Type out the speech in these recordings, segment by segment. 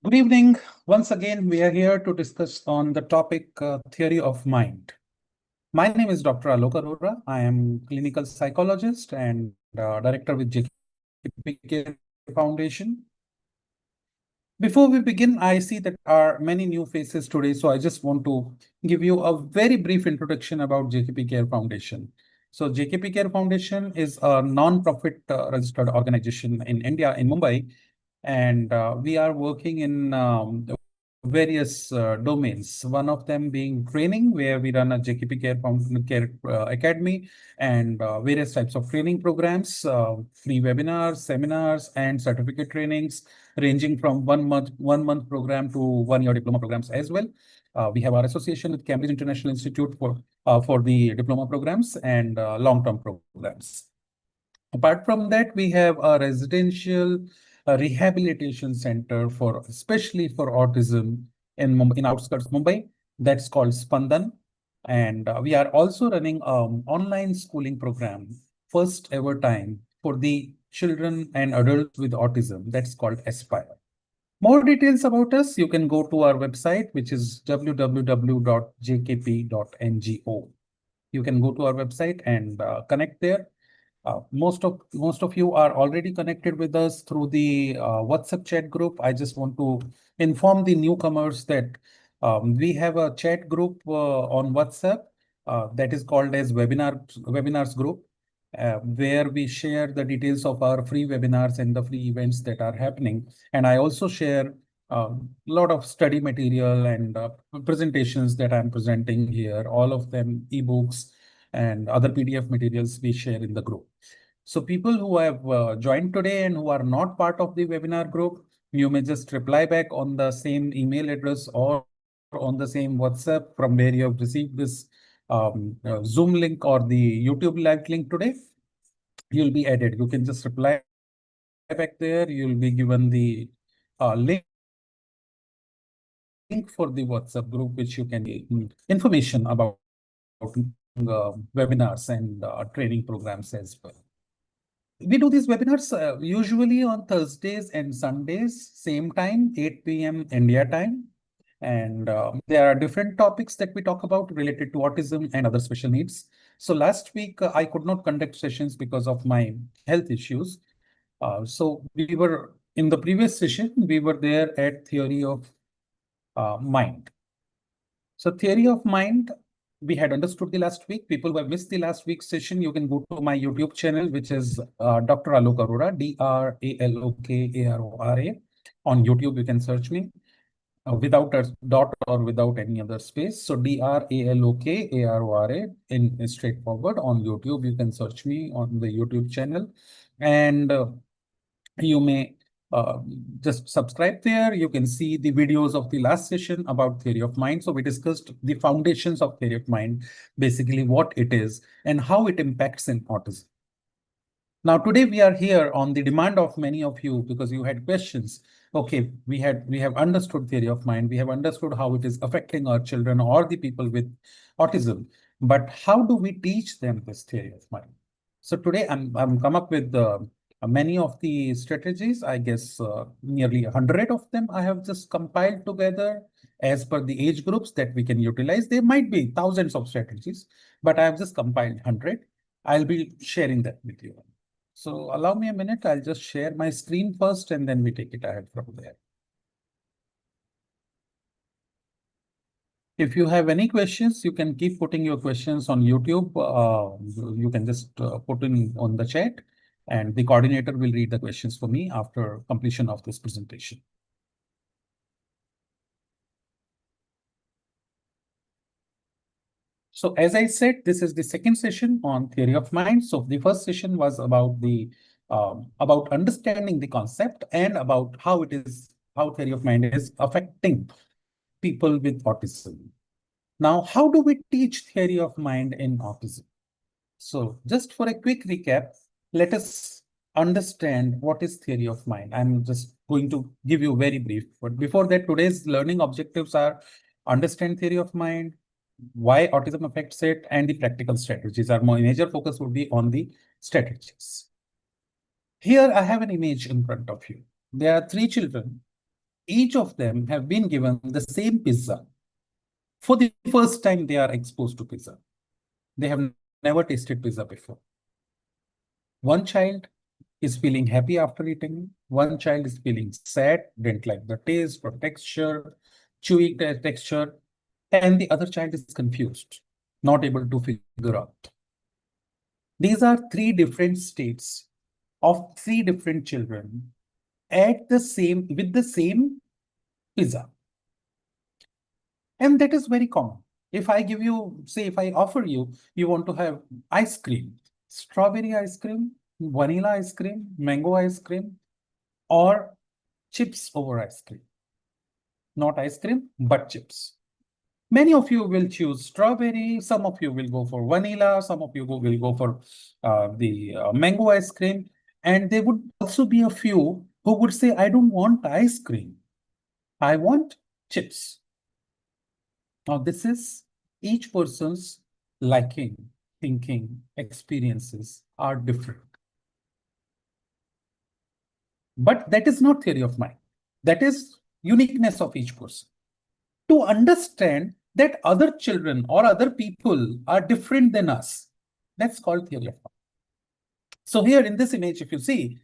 Good evening. Once again, we are here to discuss on the topic theory of mind. My name is Dr. Alok Arora. I am clinical psychologist and director with JKP Foundation. Before we begin, I see that are many new faces today, so I just want to give you a very brief introduction about JKP Care Foundation. So JKP Care Foundation is a non-profit registered organization in India, in Mumbai, and we are working in various domains. One of them being training, where we run a JKP Care Academy and various types of training programs, free webinars, seminars, and certificate trainings, ranging from 1 month program to 1 year diploma programs as well. We have our association with Cambridge International Institute for the diploma programs and long-term programs. Apart from that, we have a residential rehabilitation center for especially for autism in outskirts Mumbai. That's called Spandan. And we are also running online schooling program, first ever time for the children and adults with autism. That's called Aspire. More details about us, you can go to our website, which is www.jkp.ngo. You can go to our website and connect there. Most of you are already connected with us through the WhatsApp chat group. I just want to inform the newcomers that we have a chat group on WhatsApp that is called as webinars group, where we share the details of our free webinars and the free events that are happening. And I also share a lot of study material and presentations that I'm presenting here, all of them ebooks and other PDF materials we share in the group. So people who have joined today and who are not part of the webinar group, you may just reply back on the same email address or on the same WhatsApp from where you have received this Zoom link or the YouTube live link today. You'll be added. You can just reply back there. You'll be given the link for the WhatsApp group, which you can get information about webinars and training programs as well. We do these webinars usually on Thursdays and Sundays, same time, 8 p.m. India time. And there are different topics that we talk about related to autism and other special needs. So last week, I could not conduct sessions because of my health issues. So we were in the previous session, we were there at theory of mind. So theory of mind, we had understood the last week. People who have missed the last week's session, you can go to my YouTube channel, which is Dr. Alok Arora, DRALOKARORA. On YouTube, you can search me without a dot or without any other space. So DRALOKARORA in straightforward on YouTube. You can search me on the YouTube channel, and you may just subscribe there. You can see the videos of the last session about theory of mind. So we discussed the foundations of theory of mind, basically what it is and how it impacts in autism. Now, today we are here on the demand of many of you because you had questions. Okay, we have understood theory of mind. We have understood how it is affecting our children or the people with autism. But how do we teach them this theory of mind? So today I'm come up with many of the strategies. I guess nearly 100 of them I have just compiled together as per the age groups that we can utilize. There might be thousands of strategies, but I have just compiled 100. I'll be sharing that with you. So allow me a minute. I'll just share my screen first and then we take it ahead from there. If you have any questions, you can keep putting your questions on YouTube. You can just put in on the chat and the coordinator will read the questions for me after completion of this presentation. So as I said, this is the second session on theory of mind. So the first session was about the about understanding the concept and about how theory of mind is affecting people with autism. Now, how do we teach theory of mind in autism? So just for a quick recap, let us understand what is theory of mind. I'm just going to give you very brief, but before that, today's learning objectives are understand theory of mind, why autism affects it, and the practical strategies. Our major focus would be on the strategies. Here I have an image in front of you. There are three children. each of them have been given the same pizza. For the first time, they are exposed to pizza. They have never tasted pizza before. One child is feeling happy after eating. One child is feeling sad, didn't like the taste or texture, chewy texture, and the other child is confused, not able to figure out. These are three different states of three different children at the same with the same pizza. And that is very common. If I give you, say, if I offer you, you want to have ice cream, strawberry ice cream, vanilla ice cream, mango ice cream, or chips over ice cream. Not ice cream, but chips. Many of you will choose strawberry. Some of you will go for vanilla. Some of you will go for the mango ice cream. And there would also be a few who would say, I don't want ice cream. I want chips. Now, this is each person's liking, thinking, experiences are different. But that is not theory of mind. That is uniqueness of each person. To understand that other children or other people are different than us, that's called theory of mind. So here in this image, if you see,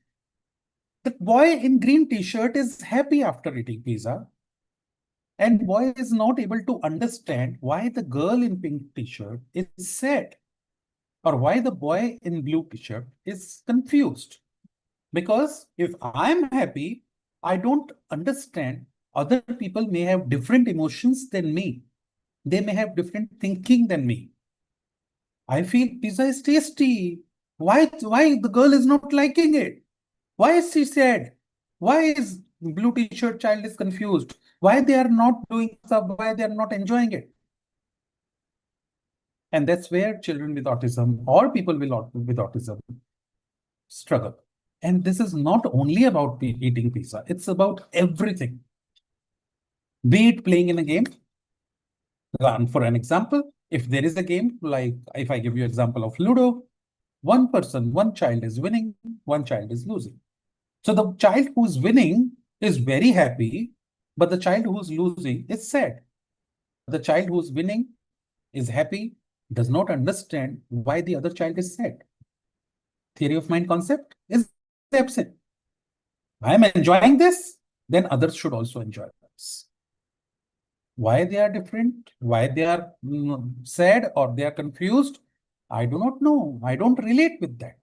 the boy in green t-shirt is happy after eating pizza. And boy is not able to understand why the girl in pink t-shirt is sad or why the boy in blue t-shirt is confused. Because if I'm happy, I don't understand other people may have different emotions than me. They may have different thinking than me. I feel pizza is tasty. Why the girl is not liking it? Why is she sad? Why is blue t-shirt child is confused? Why they are not doing stuff? Why they are not enjoying it? And that's where children with autism or people with autism struggle. And this is not only about eating pizza. It's about everything. Be it playing in a game. For an example, if there is a game, like if I give you example of Ludo, one child is winning, one child is losing. So the child who's winning is very happy, but the child who's losing is sad. The child who's winning is happy, does not understand why the other child is sad. Theory of mind concept is absent. I am enjoying this, then others should also enjoy this. Why they are different, why they are sad or they are confused, I do not know. I don't relate with that.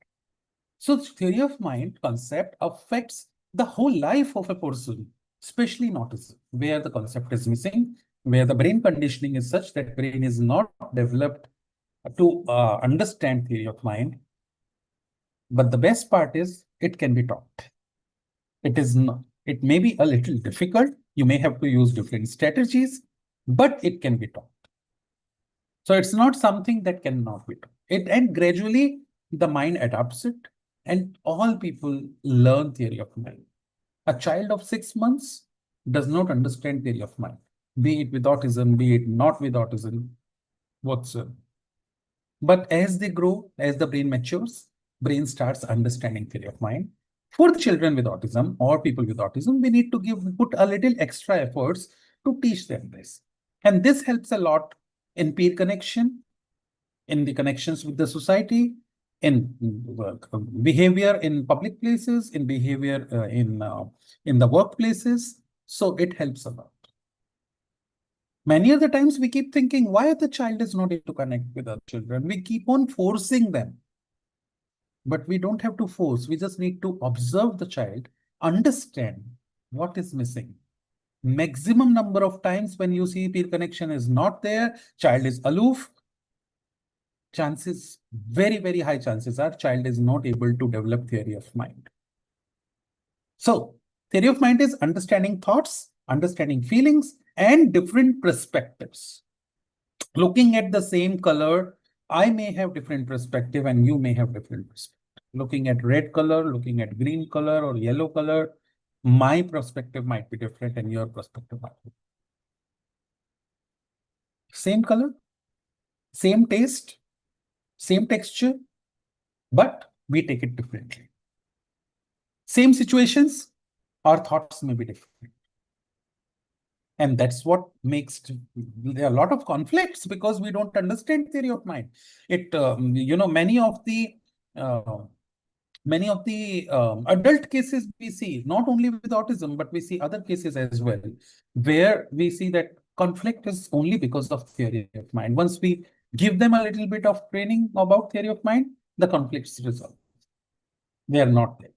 So theory of mind concept affects the whole life of a person, especially in autism, where the concept is missing, where the brain conditioning is such that brain is not developed to understand theory of mind. But the best part is it can be taught. It is not, it may be a little difficult. You may have to use different strategies, but it can be taught. So it's not something that cannot be taught. And gradually the mind adapts it, and all people learn theory of mind. A child of 6 months does not understand theory of mind, be it with autism, be it not with autism, whatsoever. But as they grow, as the brain matures, brain starts understanding theory of mind. For the children with autism or people with autism, we need to put a little extra efforts to teach them this. And this helps a lot in peer connection, in the connections with the society, in behavior in public places, in behavior in the workplaces. So it helps a lot. Many of the times we keep thinking, why the child is not able to connect with other children? We keep on forcing them. But we don't have to force. We just need to observe the child, understand what is missing. Maximum number of times when you see peer connection is not there, child is aloof, chances, very, very high chances are child is not able to develop theory of mind. So theory of mind is understanding thoughts, understanding feelings, and different perspectives. Looking at the same color, I may have different perspective and you may have different perspective. Looking at red color, looking at green color or yellow color, my perspective might be different and your perspective might be. Same color, same taste, same texture, but we take it differently. Same situations, our thoughts may be different. And that's what makes there are a lot of conflicts because we don't understand theory of mind. Uh, many of the adult cases we see, not only with autism, but we see other cases as well, where we see that conflict is only because of theory of mind. Once we give them a little bit of training about theory of mind, the conflicts resolve. They are not there.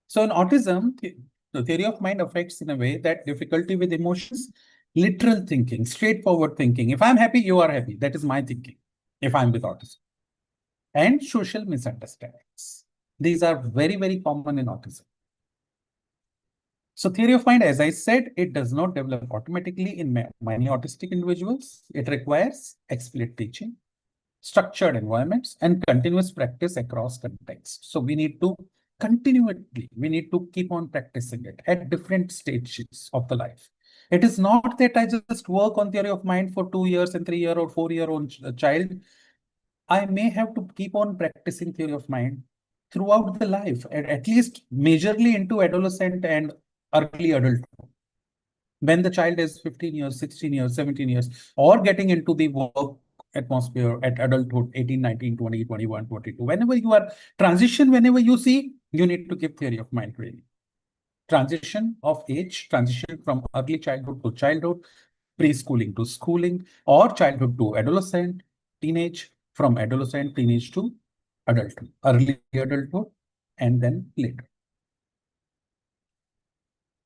So in autism, the theory of mind affects in a way that difficulty with emotions, literal thinking, straightforward thinking. If I'm happy, you are happy. That is my thinking if I'm with autism. And social misunderstandings. These are very, very common in autism. So theory of mind, as I said, it does not develop automatically in many autistic individuals. It requires explicit teaching, structured environments, and continuous practice across contexts. So we need to keep on practicing it at different stages of the life. It is not that I just work on theory of mind for 2 years and 3 year or 4 year old child. I may have to keep on practicing theory of mind throughout the life, at least majorly into adolescent and early adulthood. When the child is 15 years, 16 years, 17 years, or getting into the work atmosphere at adulthood, 18, 19, 20, 21, 22. Whenever you are whenever you see, you need to give theory of mind training. Transition of age, transition from early childhood to childhood, preschooling to schooling, or childhood to adolescent, teenage, from adolescent, teenage to adulthood, early adulthood, and then later.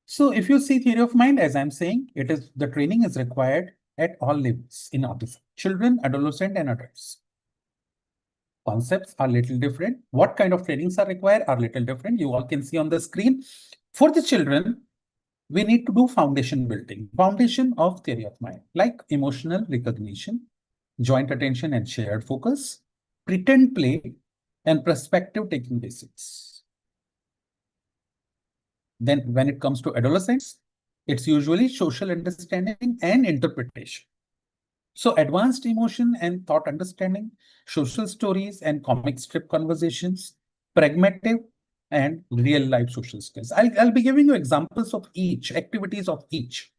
So if you see theory of mind, as I'm saying, the training is required at all levels in autism, children, adolescent, and adults. Concepts are little different. What kind of trainings are required are little different. You all can see on the screen. For the children, we need to do foundation building, foundation of theory of mind, like emotional recognition, joint attention and shared focus, pretend play, and perspective taking basics. Then when it comes to adolescents, it's usually social understanding and interpretation. So advanced emotion and thought understanding, social stories and comic strip conversations, pragmatic and real life social skills. I'll be giving you examples of each, activities of each.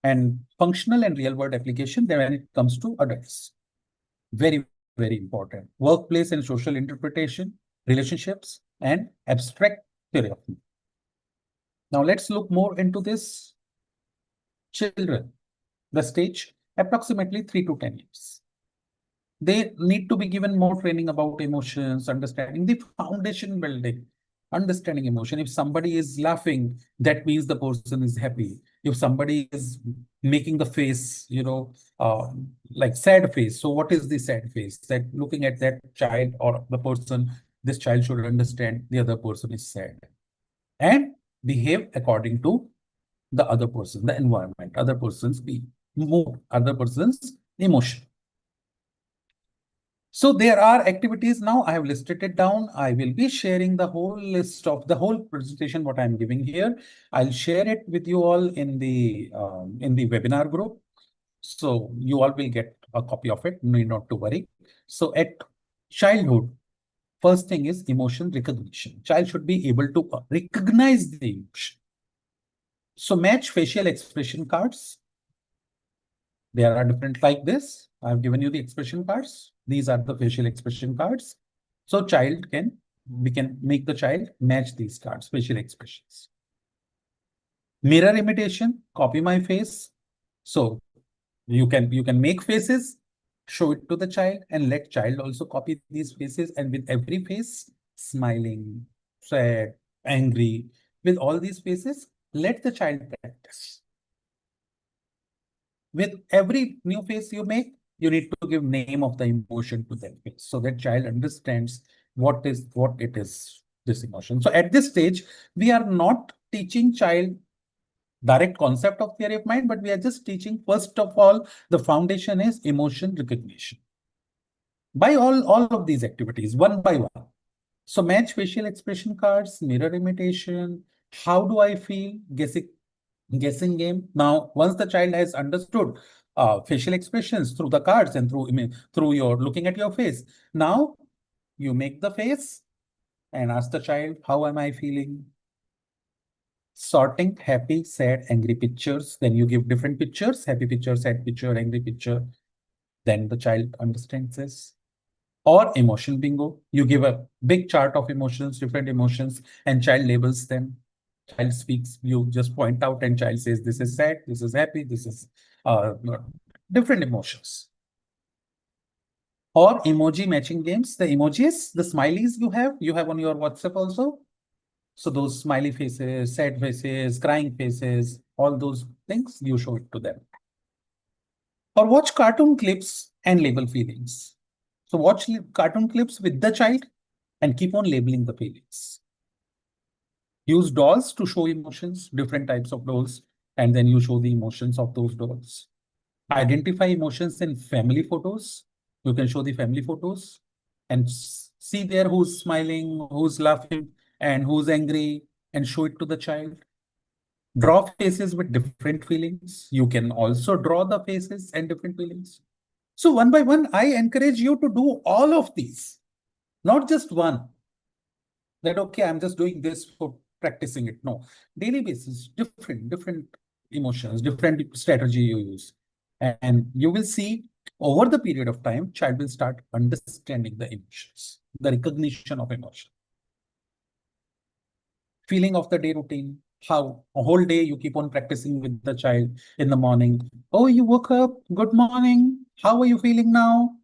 And functional and real world application then when it comes to adults. Very, very important. Workplace and social interpretation, relationships, and abstract theory of mind. Now let's look more into this. Children, the stage approximately 3 to 10 years. They need to be given more training about emotions, understanding the foundation building, understanding emotion. If somebody is laughing, that means the person is happy. If somebody is making the face, like sad face. So what is the sad face? That looking at that child or the person, this child should understand the other person is sad and behave according to the other person, the environment, other person's mood, other person's emotion. So there are activities now. I have listed it down. I will be sharing the whole list of the whole presentation, what I'm giving here. I'll share it with you all in the webinar group. So you all will get a copy of it. Need not to worry. So at childhood, first thing is emotion recognition. Child should be able to recognize the emotion. So match facial expression cards. There are different like this. I've given you the expression cards. These are the facial expression cards. So we can make the child match these cards, facial expressions. Mirror imitation, copy my face. So you can make faces, show it to the child and let child also copy these faces. And with every face, smiling, sad, angry, with all these faces, let the child practice. With every new face you make, you need to give name of the emotion to that face so that child understands what it is, this emotion. So at this stage, we are not teaching child direct concept of theory of mind, but we are just teaching, first of all, the foundation is emotion recognition. By all of these activities, one by one. So match facial expression cards, mirror imitation, how do I feel, guessing game. Now, once the child has understood facial expressions through the cards and through your looking at your face, now you make the face and ask the child, how am I feeling? sorting happy, sad, angry pictures. Then you give different pictures, happy picture, sad picture, angry picture. Then the child understands this. Or emotion bingo. You give a big chart of emotions, different emotions, and child labels them. Child speaks, you just point out and child says, this is sad, this is happy, this is different emotions. Or emoji matching games. The emojis, the smileys you have on your WhatsApp also. So those smiley faces, sad faces, crying faces, all those things, you show it to them. Or watch cartoon clips and label feelings. So watch cartoon clips with the child and keep on labeling the feelings. Use dolls to show emotions, different types of dolls, and then you show the emotions of those dolls. Identify emotions in family photos. You can show the family photos and see there who's smiling, who's laughing, and who's angry, and show it to the child. Draw faces with different feelings. You can also draw the faces and different feelings. So one by one, I encourage you to do all of these, not just one. That, okay, I'm just doing this for practicing it. No, daily basis, different emotions, different strategy you use. And you will see over the period of time, child will start understanding the emotions, the recognition of emotion. Feeling of the day routine, how a whole day you keep on practicing with the child in the morning. Oh, you woke up, good morning. How are you feeling now?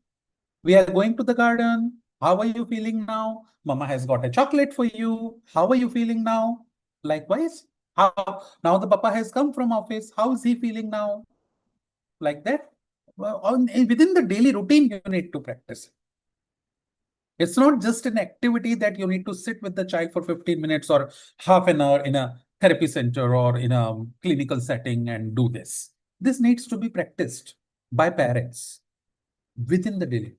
We are going to the garden. How are you feeling now? Mama has got a chocolate for you. How are you feeling now? Likewise, how now the papa has come from office. How is he feeling now? Like that. Well, within the daily routine, you need to practice. It's not just an activity that you need to sit with the child for 15 minutes or half an hour in a therapy center or in a clinical setting and do this. This needs to be practiced by parents within the daily.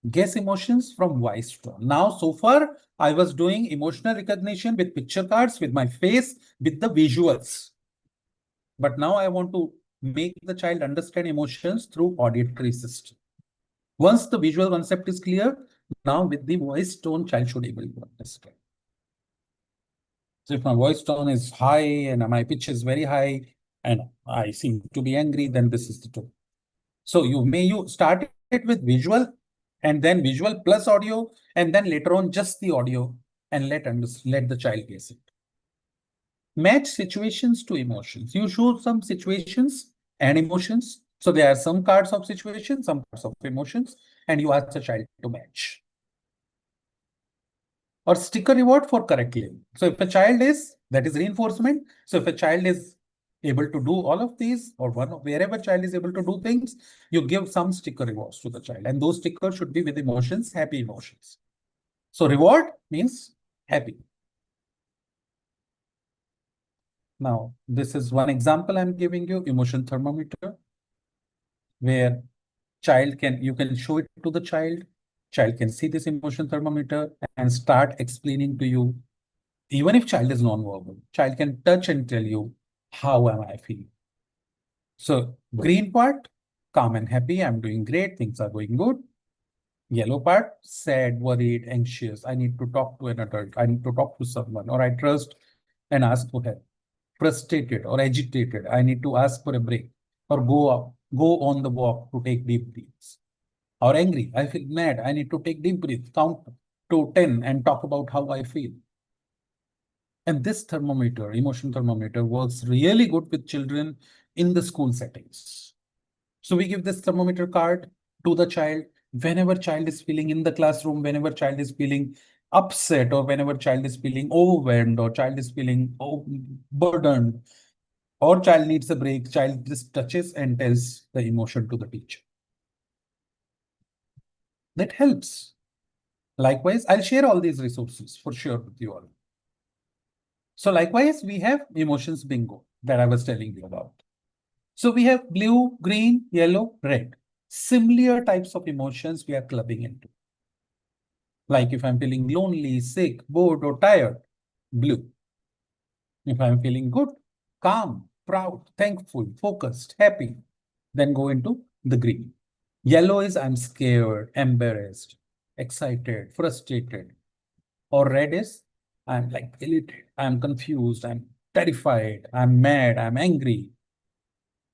Guess emotions from voice tone. Now, so far, I was doing emotional recognition with picture cards, with my face, with the visuals. But now I want to make the child understand emotions through auditory system. Once the visual concept is clear, now with the voice tone, child should be able to understand. So if my voice tone is high and my pitch is very high and I seem to be angry, then this is the tone. So you start it with visual and then visual plus audio, and then later on just the audio, and let the child guess it. Match situations to emotions. You show some situations and emotions. So there are some cards of situations, some cards of emotions, and you ask the child to match. Or sticker reward for correctly. So if a child is, that is reinforcement. So if a child is able to do all of these, or wherever child is able to do things, you give some sticker rewards to the child, and those stickers should be with emotions, happy emotions. So reward means happy. Now, this is one example I'm giving you, emotion thermometer, where you can show it to the child can see this emotion thermometer and start explaining to you. Even if child is non-verbal, child can touch and tell you, how am I feeling? So green part, calm and happy, I'm doing great, things are going good. Yellow part, sad, worried, anxious, I need to talk to an adult, I need to talk to someone, or I trust and ask for help. Frustrated or agitated, I need to ask for a break, or go on the walk to take deep breaths. Or angry, I feel mad, I need to take deep breath, count to 10 and talk about how I feel. And this thermometer, emotion thermometer, works really good with children in the school settings. So we give this thermometer card to the child whenever child is feeling in the classroom, whenever child is feeling upset, or whenever child is feeling overwhelmed, or child is feeling burdened, or child needs a break, child just touches and tells the emotion to the teacher. That helps. Likewise, I'll share all these resources for sure with you all. So likewise, we have emotions bingo that I was telling you about. So we have blue, green, yellow, red. Similar types of emotions we are clubbing into. Like if I'm feeling lonely, sick, bored, or tired, blue. If I'm feeling good, calm, proud, thankful, focused, happy, then go into the green. Yellow is I'm scared, embarrassed, excited, frustrated. Or red is I'm like irritated, I'm confused, I'm terrified, I'm mad, I'm angry.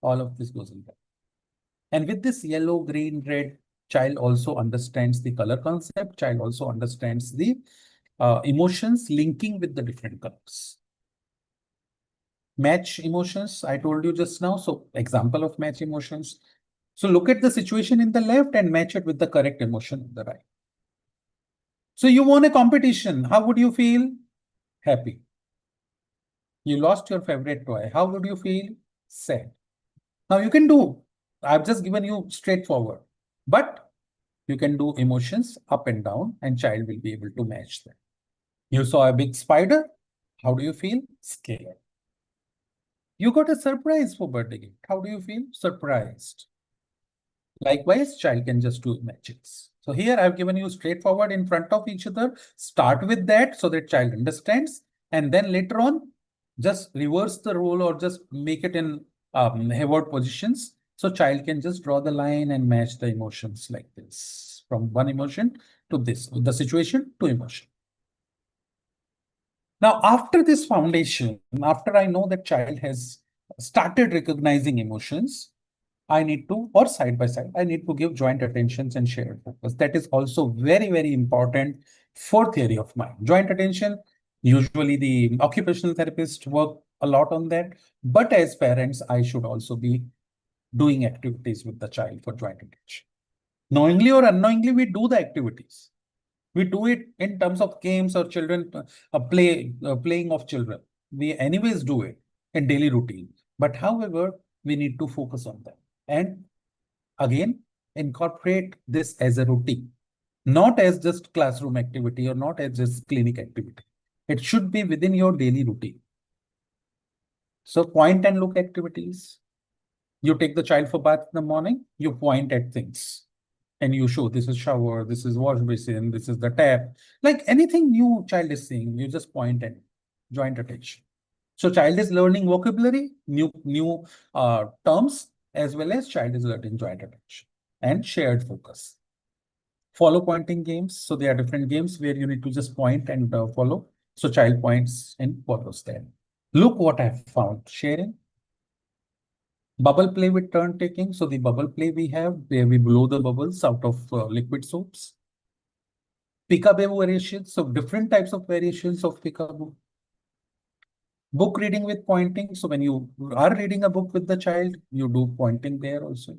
All of this goes in there. And with this yellow, green, red, child also understands the color concept. Child also understands the emotions linking with the different colors. Match emotions, I told you just now. So example of match emotions. So look at the situation in the left and match it with the correct emotion in the right. So you won a competition. How would you feel? Happy. You lost your favorite toy. How would you feel? Sad. Now you can do, I've just given you straightforward, but you can do emotions up and down and child will be able to match them. You saw a big spider. How do you feel? Scared. You got a surprise for birthday gift. How do you feel? Surprised. Likewise, child can just do matches. So here I've given you straightforward in front of each other. Start with that so that child understands. And then later on, just reverse the role or just make it in Hayward positions. So child can just draw the line and match the emotions like this. From one emotion to this, the situation to emotion. Now, after this foundation, after I know that child has started recognizing emotions, I need to, or side by side, I need to give joint attentions and shared focus. That is also very, very important for theory of mind. Joint attention, usually the occupational therapists work a lot on that. But as parents, I should also be doing activities with the child for joint attention. Knowingly or unknowingly, we do the activities. We do it in terms of games or children playing of children. We anyways do it in daily routine. But however, we need to focus on them. And again, incorporate this as a routine, not as just classroom activity or not as just clinic activity. It should be within your daily routine. So point and look activities. You take the child for bath in the morning, you point at things and you show this is shower, this is wash basin, this is the tap. Like anything new child is seeing, you just point and joint attention. So child is learning vocabulary, new terms, as well as child is learning joint attention and shared focus. Follow pointing games. So there are different games where you need to just point and follow. So child points and follows them. Look what I found. Sharing. Bubble play with turn taking. So the bubble play we have where we blow the bubbles out of liquid soaps. Peekaboo variations. So different types of variations of peekaboo. Book reading with pointing. So when you are reading a book with the child, you do pointing there also.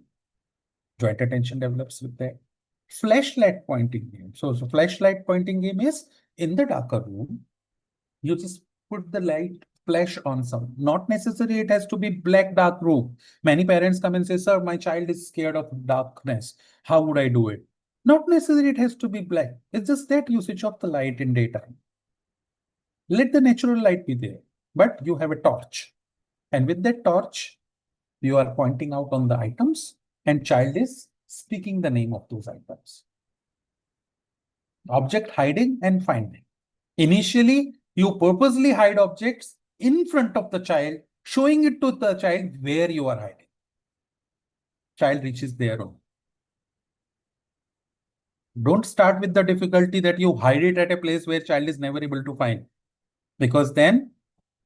Joint attention develops with that. Flashlight pointing game. So flashlight pointing game is in the darker room. You just put the light flash on some. Not necessary it has to be black dark room. Many parents come and say, sir, my child is scared of darkness. How would I do it? Not necessary it has to be black. It's just that you switch off the light in daytime. Let the natural light be there, but you have a torch. And with that torch, you are pointing out on the items and child is speaking the name of those items. Object hiding and finding. Initially, you purposely hide objects in front of the child, showing it to the child where you are hiding. Child reaches their own. Don't start with the difficulty that you hide it at a place where child is never able to find. Because then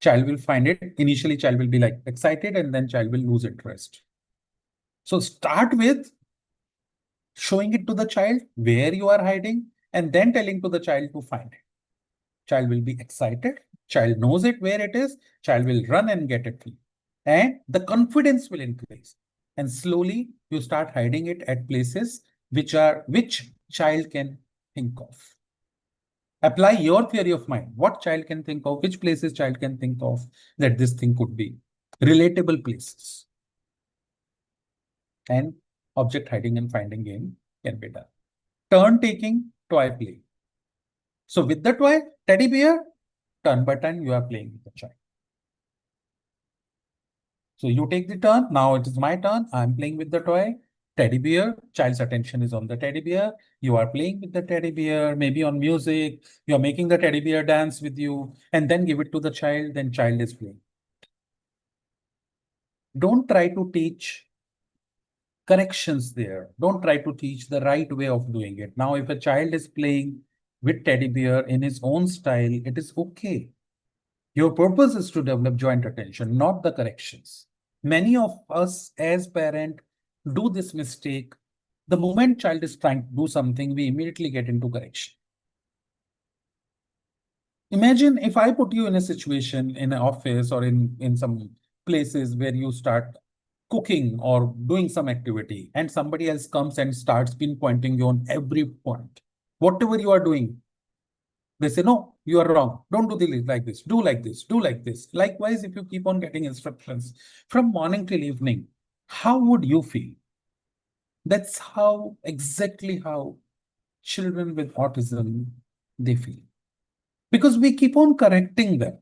child will find it. Initially, child will be like excited and then child will lose interest. So start with showing it to the child where you are hiding and then telling to the child to find it. Child will be excited. Child knows it where it is. Child will run and get it. And the confidence will increase. And slowly you start hiding it at places which child can think of. Apply your theory of mind. What child can think of, which places child can think of that this thing could be. Relatable places. And object hiding and finding game can be done. Turn taking, toy play. So with the toy, teddy bear, turn by turn, you are playing with the child. So you take the turn. Now it is my turn. I'm playing with the toy. Teddy bear. Child's attention is on the teddy bear. You are playing with the teddy bear, maybe on music. You are making the teddy bear dance with you and then give it to the child. Then child is playing. Don't try to teach corrections there. Don't try to teach the right way of doing it. Now, if a child is playing with teddy bear in his own style, it is okay. Your purpose is to develop joint attention, not the corrections. Many of us as parent do this mistake. The moment child is trying to do something, we immediately get into correction. Imagine if I put you in a situation in an office or in some places where you start cooking or doing some activity and somebody else comes and starts pinpointing you on every point. Whatever you are doing, they say, no, you are wrong. Don't do this like this. Do like this. Do like this. Likewise, if you keep on getting instructions from morning till evening, how would you feel? That's how exactly how children with autism they feel. Because we keep on correcting them.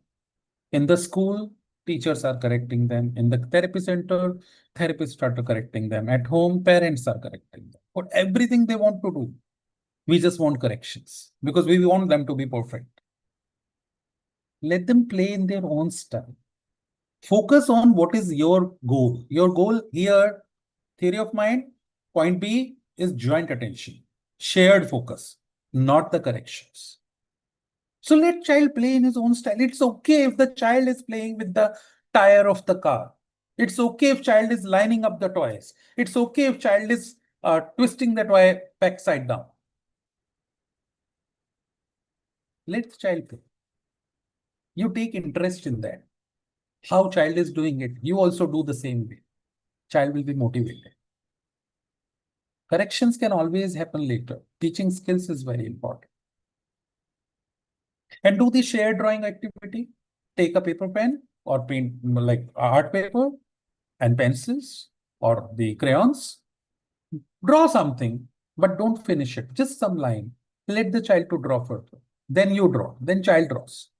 In the school, teachers are correcting them. In the therapy center, therapists start correcting them. At home, parents are correcting them. For everything they want to do, we just want corrections because we want them to be perfect. Let them play in their own style. Focus on what is your goal. Your goal here, theory of mind, point B is joint attention, shared focus, not the corrections. So let child play in his own style. It's okay if the child is playing with the tire of the car. It's okay if child is lining up the toys. It's okay if child is twisting the toy backside down. Let the child play. You take interest in that. How child is doing it, you also do the same way. Child will be motivated. Corrections can always happen later. Teaching skills is very important. And do the shared drawing activity. Take a paper pen or paint like art paper and pencils or the crayons. Draw something, but don't finish it. Just some line. Let the child to draw further. Then you draw. Then child draws.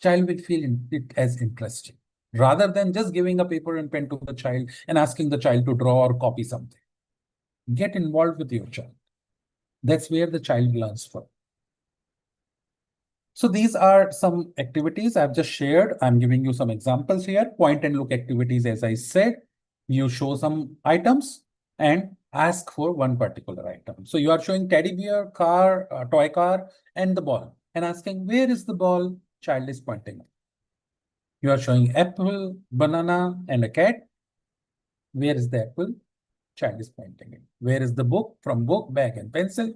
Child will feel it as interesting rather than just giving a paper and pen to the child and asking the child to draw or copy something. Get involved with your child. That's where the child learns from. So these are some activities I've just shared. I'm giving you some examples here. Point and look activities, as I said, you show some items and ask for one particular item. So you are showing teddy bear, car, toy car, and the ball and asking, where is the ball? Child is pointing. You are showing apple, banana, and a cat. Where is the apple? Child is pointing it. Where is the book? From book, bag, and pencil.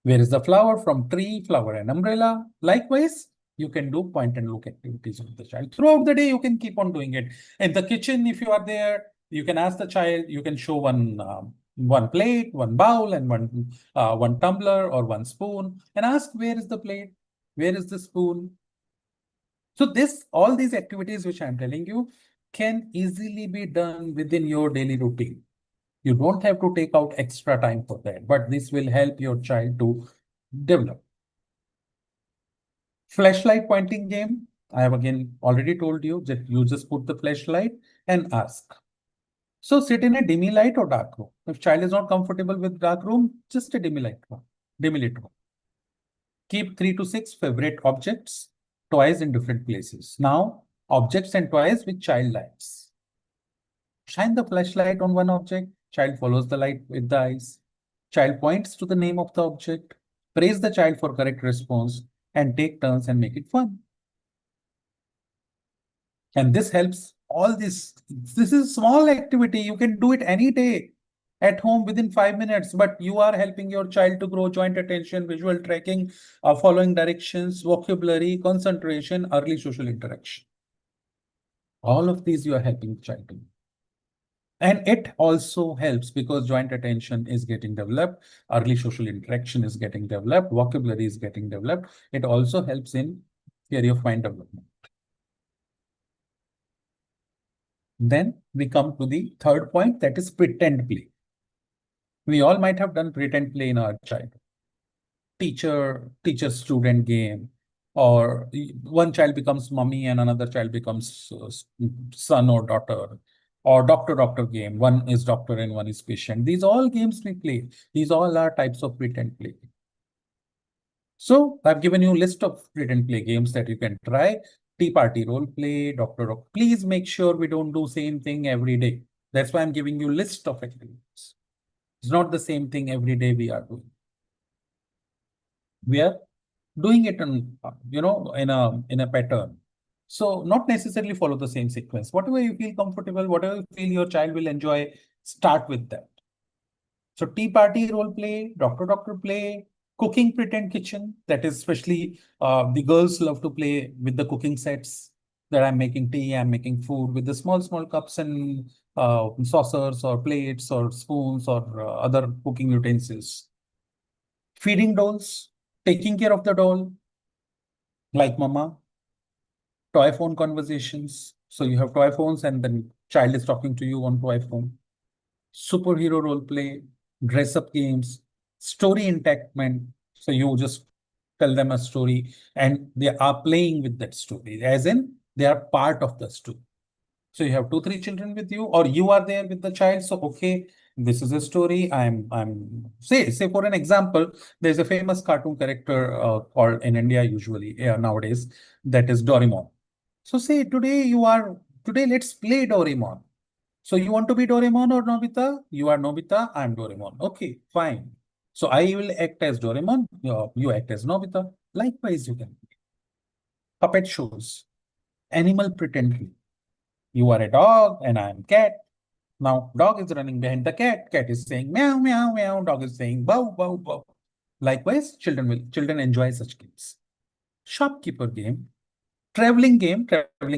Where is the flower? From tree, flower, and umbrella. Likewise, you can do point and look activities with the child. Throughout the day, you can keep on doing it. In the kitchen, if you are there, you can ask the child, you can show one plate, one bowl, and one tumbler or one spoon, and ask, where is the plate? Where is the spoon? So all these activities which I'm telling you can easily be done within your daily routine. You don't have to take out extra time for that, but this will help your child to develop. Flashlight pointing game. I have again already told you that you just put the flashlight and ask. So sit in a dimmy light or dark room. If child is not comfortable with dark room, just a dimmy light room, dimmy lit room. Keep 3 to 6 favorite objects, toys in different places. Now, objects and toys with child likes. Shine the flashlight on one object. Child follows the light with the eyes. Child points to the name of the object. Praise the child for correct response and take turns and make it fun. And this helps all this. This is small activity. You can do it any day at home within 5 minutes, but you are helping your child to grow joint attention, visual tracking, following directions, vocabulary, concentration, early social interaction. All of these you are helping the child to do. And it also helps because joint attention is getting developed, early social interaction is getting developed, vocabulary is getting developed. It also helps in theory of mind development. Then we come to the third point, that is pretend play. We all might have done pretend play in our childhood. Teacher-student game, or one child becomes mummy and another child becomes son or daughter, or doctor-doctor game. One is doctor and one is patient. These all games we play. These all are types of pretend play. So I've given you a list of pretend play games that you can try. Tea party role play, doctor. Please make sure we don't do same thing every day. That's why I'm giving you list of activities. It's not the same thing every day we are doing. We are doing it in, in a pattern. So not necessarily follow the same sequence. Whatever you feel comfortable, whatever you feel your child will enjoy, start with that. So tea party role play, doctor play, cooking pretend kitchen. That is especially the girls love to play with the cooking sets. That I'm making tea, I'm making food with the small cups and saucers or plates or spoons or other cooking utensils. Feeding dolls, taking care of the doll, like mama. Toy phone conversations. So you have toy phones and then child is talking to you on toy phone. Superhero role play, dress up games, story enactment. So you just tell them a story and they are playing with that story, as in they are part of the story. So you have two, three children with you, or you are there with the child. So okay, this is a story. Say for an example, there's a famous cartoon character called in India usually nowadays, that is Doraemon. So say today let's play Doraemon. So you want to be Doraemon or Nobita? You are Nobita, I'm Doraemon. Okay, fine. So I will act as Doraemon, you act as Nobita. Likewise, you can. Puppet shows, animal pretending. You are a dog and I am cat. Now dog is running behind the cat. Cat is saying meow, meow, meow. Dog is saying bow, bow, bow. Likewise, children enjoy such games. Shopkeeper game, traveling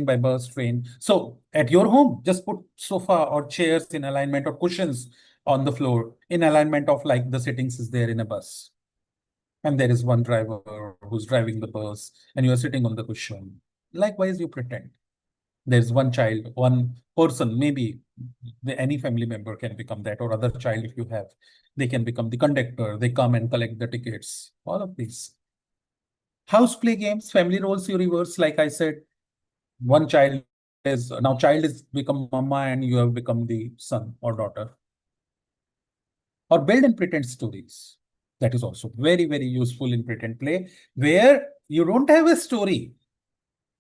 by bus, train. So at your home, just put sofa or chairs in alignment or cushions on the floor in alignment of like the settings is there in a bus. And there is one driver who's driving the bus and you are sitting on the cushion. Likewise, you pretend. There's one child, one person, maybe any family member can become that, or other child if you have, they can become the conductor. They come and collect the tickets. All of these. House play games, family roles you reverse, like I said, one child is become mama and you have become the son or daughter. Or build and pretend stories. That is also very, very useful in pretend play, where you don't have a story.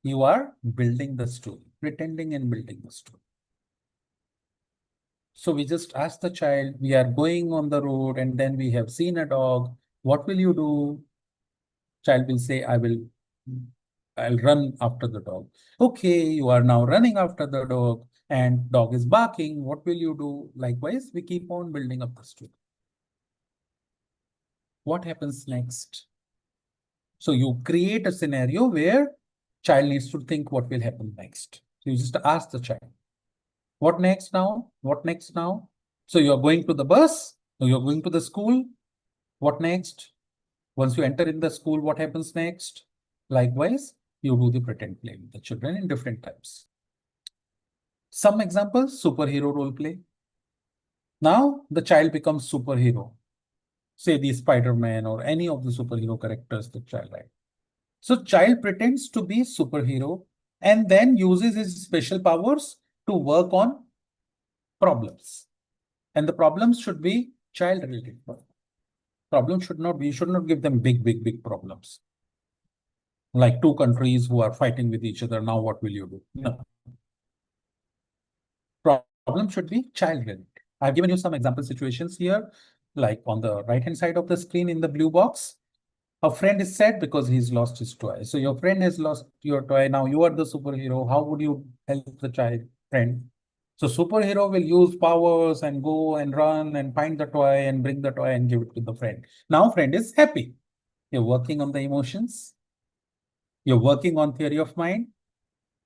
You are building the story, pretending and building the story. So we just ask the child, we are going on the road and then we have seen a dog. What will you do? Child will say, I'll run after the dog. Okay, you are now running after the dog and dog is barking. What will you do? Likewise, we keep on building up the story. What happens next? So you create a scenario where child needs to think what will happen next. So you just ask the child, what next now? What next now? So you're going to the bus, or you're going to the school. What next? Once you enter in the school, what happens next? Likewise, you do the pretend play with the children in different types. Some examples, superhero role play. Now the child becomes superhero. Say the Spider-Man or any of the superhero characters the child likes. So child pretends to be superhero and then uses his special powers to work on problems. And the problems should be child related. Problems should not be, you should not give them big problems. Like two countries who are fighting with each other. Now what will you do? No. Problem should be child related. I've given you some example situations here, like on the right hand side of the screen in the blue box. A friend is sad because he's lost his toy. So your friend has lost your toy. Now you are the superhero. How would you help the child friend? So superhero will use powers and go and run and find the toy and bring the toy and give it to the friend. Now friend is happy. You're working on the emotions. You're working on theory of mind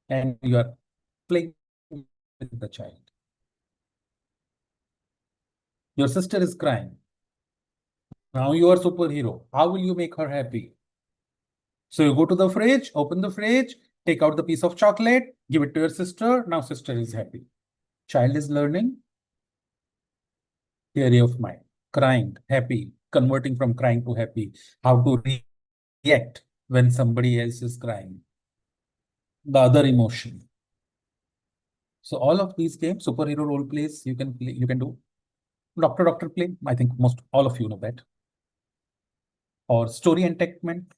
and you are playing with the child. Your sister is crying. Now you are superhero. How will you make her happy? So you go to the fridge, open the fridge, take out the piece of chocolate, give it to your sister. Now sister is happy. Child is learning theory of mind, crying, happy, converting from crying to happy, how to react when somebody else is crying, the other emotion. So all of these games, superhero role plays, you can play, you can do. Doctor play, I think most all of you know that. Or story entertainment,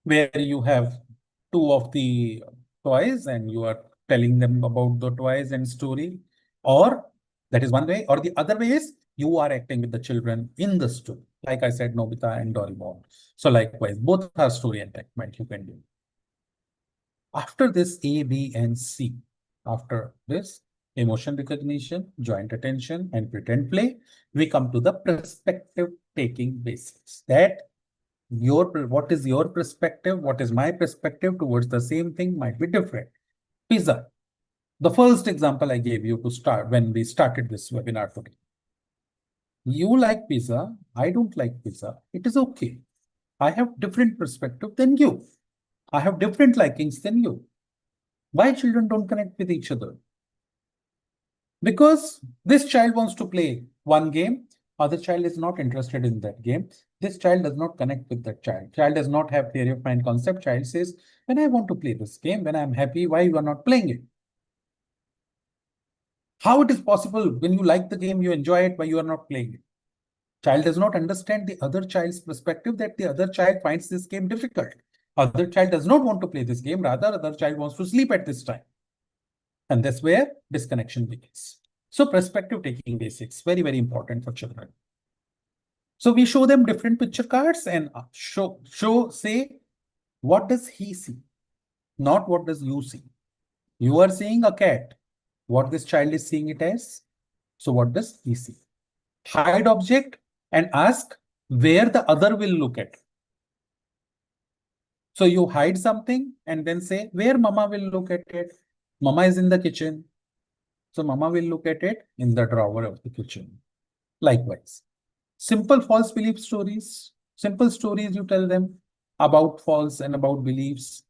where you have two of the toys and you are telling them about the toys and story. Or That is one way. Or the other way is you are acting with the children in the story. Like I said, Nobita and Doraemon. So likewise, both are story enactment you can do. After this A, B, and C, after this emotion recognition, joint attention, and pretend play, we come to the perspective taking basics. That what is your perspective, what is my perspective towards the same thing might be different. Pizza. The first example I gave you to start when we started this webinar today. You like pizza, I don't like pizza. It is okay. I have different perspective than you. I have different likings than you. Why children don't connect with each other? Because this child wants to play one game, other child is not interested in that game. This child does not connect with that child. Child does not have theory of mind concept. Child says, when I want to play this game, when I'm happy, why you are not playing it? How it is possible when you like the game, you enjoy it, why you are not playing it? Child does not understand the other child's perspective, that the other child finds this game difficult. Other child does not want to play this game, rather other child wants to sleep at this time. And that's where disconnection begins. So perspective taking basics, very, very important for children. So we show them different picture cards and say, what does he see? Not what does you see. You are seeing a cat. What this child is seeing it as? So what does he see? Hide object and ask where the other will look at. So you hide something and then say where mama will look at it. Mama is in the kitchen. So mama will look at it in the drawer of the kitchen. Likewise, simple false belief stories. Simple stories you tell them about false and about beliefs.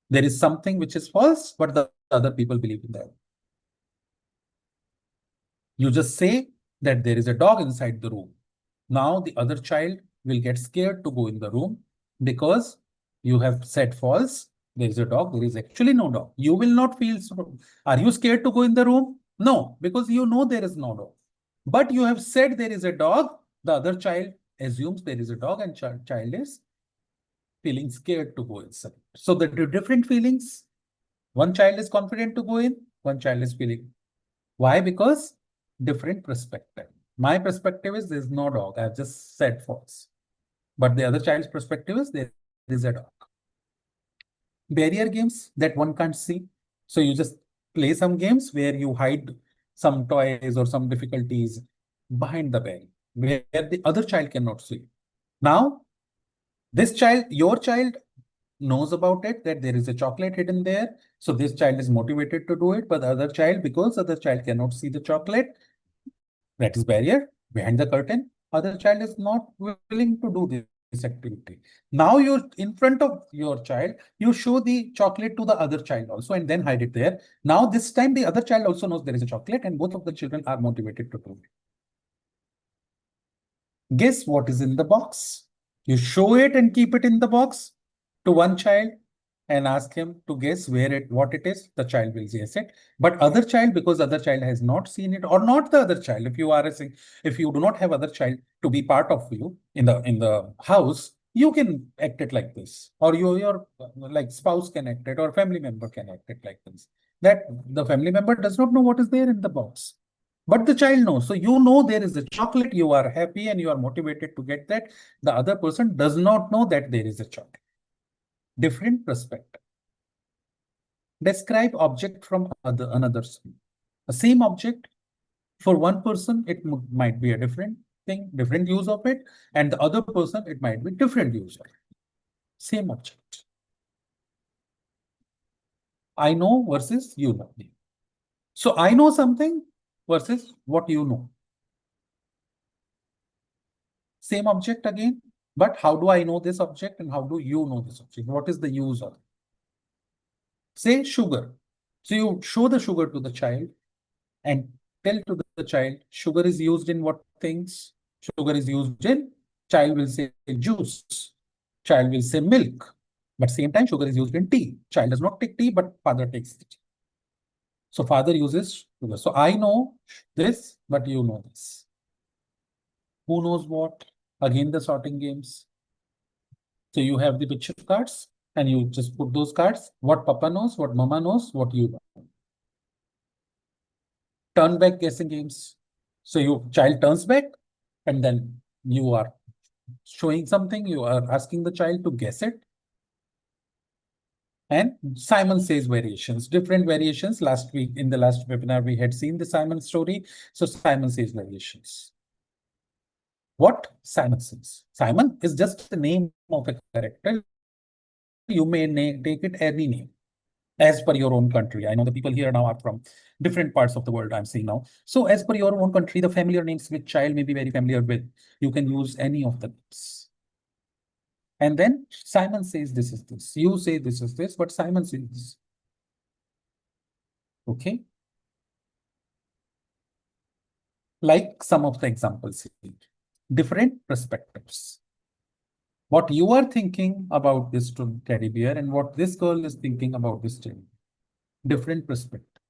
There is something which is false, but the other people believe in that. You just say that there is a dog inside the room. Now the other child will get scared to go in the room because you have said false. There is a dog. There is actually no dog. You will not feel so. Are you scared to go in the room? No, because you know there is no dog. But you have said there is a dog. The other child assumes there is a dog and child is feeling scared to go inside. So the different feelings. One child is confident to go in. One child is feeling. Why? Because different perspective. My perspective is there's no dog. I've just said false. But the other child's perspective is there is a dog. Barrier games that one can't see. So you just play some games where you hide some toys or some difficulties behind the barrier where the other child cannot see. Now, this child, your child knows about it, that there is a chocolate hidden there. So this child is motivated to do it, but the other child, because other child cannot see the chocolate, that is barrier behind the curtain. Other child is not willing to do this activity. Now you're in front of your child, you show the chocolate to the other child also and then hide it there. Now this time the other child also knows there is a chocolate and both of the children are motivated to do it. Guess what is in the box? You show it and keep it in the box to one child and ask him to guess what it is. The child will guess it. But other child, because other child has not seen it, or not the other child, if you do not have other child to be part of you in the house, you can act it like this, or your like spouse can act it, or family member can act it like this. That the family member does not know what is there in the box. But the child knows. So you know there is a chocolate, you are happy and you are motivated to get that. The other person does not know that there is a chocolate. Different perspective. Describe object from another. The same object, for one person, it might be a different thing, different use of it. And the other person, it might be different use of it. Same object. I know versus you know. So I know something versus what you know. Same object again, but how do I know this object and how do you know this object? What is the use of it? Say sugar. So you show the sugar to the child and tell to the child, sugar is used in what things? Sugar is used in, child will say juice, child will say milk. But same time, sugar is used in tea. Child does not take tea, but father takes tea. So father uses sugar. So I know this, but you know this. Who knows what? Again, the sorting games. So you have the picture cards and you just put those cards, what papa knows, what mama knows, what you know. turn back guessing games. So your child turns back and then you are showing something, you are asking the child to guess it. And Simon Says variations, different variations. Last week, in the last webinar, we had seen the Simon story. So Simon Says variations. What Simon says? Simon is just the name of a character. You may take it any name as per your own country. I know the people here now are from different parts of the world I'm seeing now. So as per your own country, the familiar names which child may be very familiar with, you can use any of the names. And then Simon says this is this. You say this is this, but Simon says this. Okay. Like some of the examples here. Different perspectives. What you are thinking about this teddy bear and what this girl is thinking about this teddy bear. Different perspective.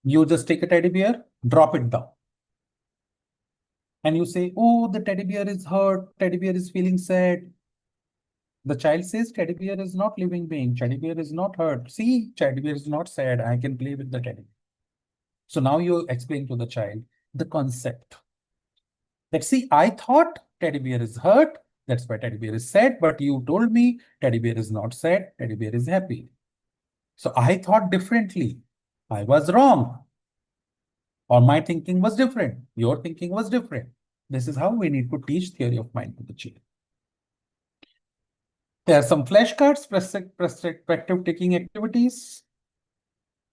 You just take a teddy bear, drop it down. And you say, oh, the teddy bear is hurt. Teddy bear is feeling sad. The child says, teddy bear is not living being. Teddy bear is not hurt. See, teddy bear is not sad. I can play with the teddy bear. So now you explain to the child the concept. That see, I thought teddy bear is hurt. That's why teddy bear is sad. But you told me teddy bear is not sad. Teddy bear is happy. So I thought differently. I was wrong. Or my thinking was different. Your thinking was different. This is how we need to teach theory of mind to the child. There are some flashcards, perspective taking activities.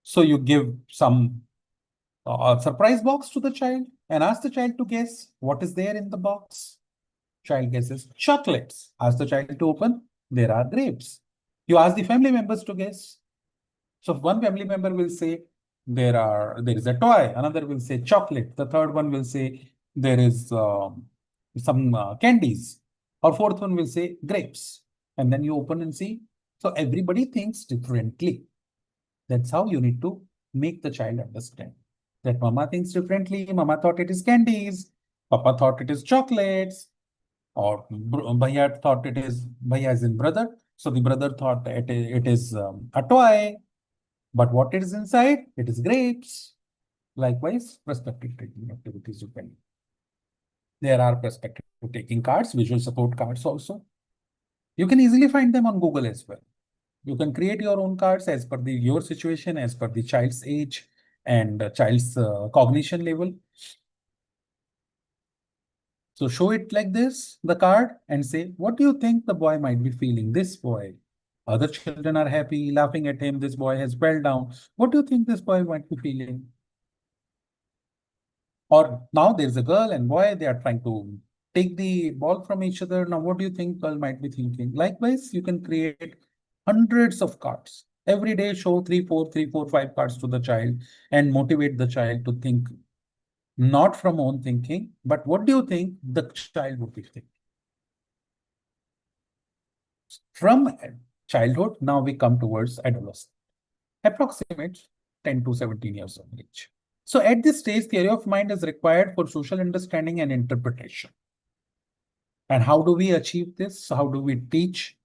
So you give some surprise box to the child and ask the child to guess what is there in the box. Child guesses chocolates. Ask the child to open. There are grapes. You ask the family members to guess. So one family member will say there is a toy. Another will say chocolate. The third one will say there is some candies. Or fourth one will say grapes. And then you open and see. So everybody thinks differently. That's how you need to make the child understand that mama thinks differently. Mama thought it is candies. Papa thought it is chocolates. Or Bhaiya thought it is, Bhaiya is in brother. So the brother thought it is a toy. But what is inside? It is grapes. Likewise, perspective taking activities you can. There are perspective taking cards, visual support cards also. You can easily find them on Google as well. You can create your own cards as per your situation, as per the child's age and child's cognition level. So show it like this, the card, and say, what do you think the boy might be feeling? This boy. Other children are happy, laughing at him. This boy has fell down. What do you think this boy might be feeling? Or now there's a girl and boy, they are trying to take the ball from each other. Now, what do you think girl might be thinking? Likewise, you can create hundreds of cards. Every day, show 5 cards to the child and motivate the child to think not from own thinking, but what do you think the child would be thinking? From childhood, now we come towards adolescence, approximate 10 to 17 years of age. So at this stage, theory of mind is required for social understanding and interpretation. And how do we achieve this? How do we teach?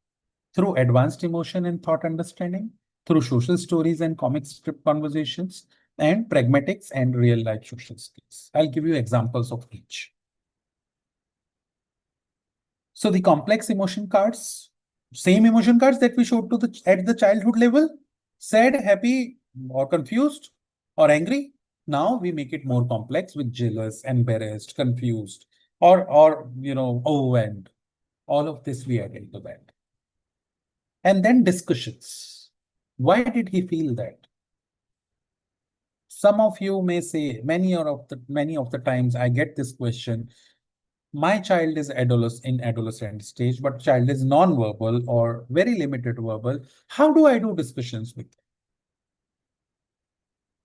Through advanced emotion and thought understanding, through social stories and comic strip conversations, and pragmatics and real life social skills. I'll give you examples of each. So the complex emotion cards, same emotion cards that we showed at the childhood level, sad, happy, or confused, or angry. Now we make it more complex with jealous, embarrassed, confused, or overwhelmed. All of this we add into that. And then discussions. Why did he feel that? Some of you may say, many of the times I get this question. My child is in adolescent stage, but child is non-verbal or very limited verbal. How do I do discussions with them?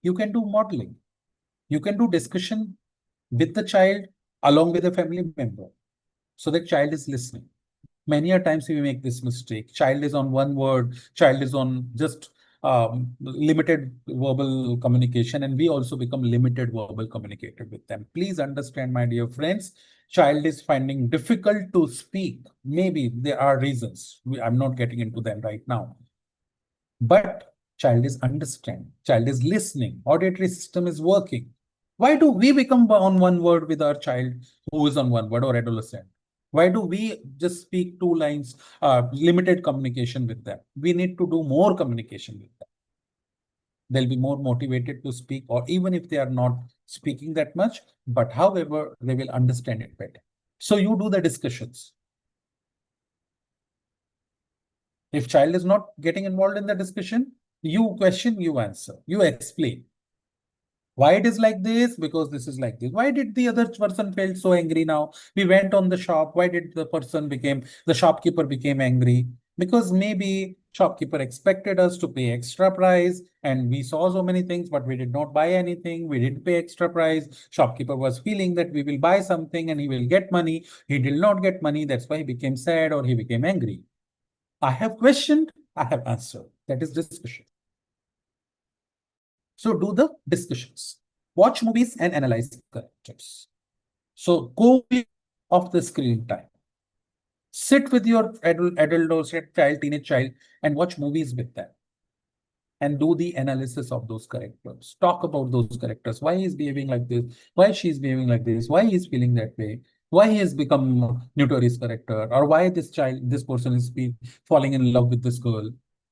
You can do modeling. You can do discussion with the child along with a family member. So the child is listening. Many a times we make this mistake. Child is on one word, child is on just limited verbal communication, and we also become limited verbal communicator with them. Please understand, my dear friends, child is finding difficult to speak. Maybe there are reasons. I'm not getting into them right now. But Child is understanding. Child is listening. Auditory system is working. Why do we become on one word with our child who is on one word or adolescent? Why do we just speak two lines, limited communication with them? We need to do more communication with them. They'll be more motivated to speak, or even if they are not speaking that much, but however, they will understand it better. So you do the discussions. If child is not getting involved in the discussion, you question, you answer, you explain. Why it is like this? Because this is like this. Why did the other person felt so angry now? We went on the shop. Why did the shopkeeper became angry? Because maybe shopkeeper expected us to pay extra price and we saw so many things, but we did not buy anything. We didn't pay extra price. Shopkeeper was feeling that we will buy something and he will get money. He did not get money. That's why he became sad or he became angry. I have questioned, I have answered. That is discussion. So do the discussions. Watch movies and analyze characters. So go off the screen time. Sit with your adult or child, teenage child, and watch movies with them. And do the analysis of those characters. Talk about those characters. Why he's behaving like this? Why she's behaving like this? Why he's feeling that way? Why he has become notorious character? Or why this person is falling in love with this girl?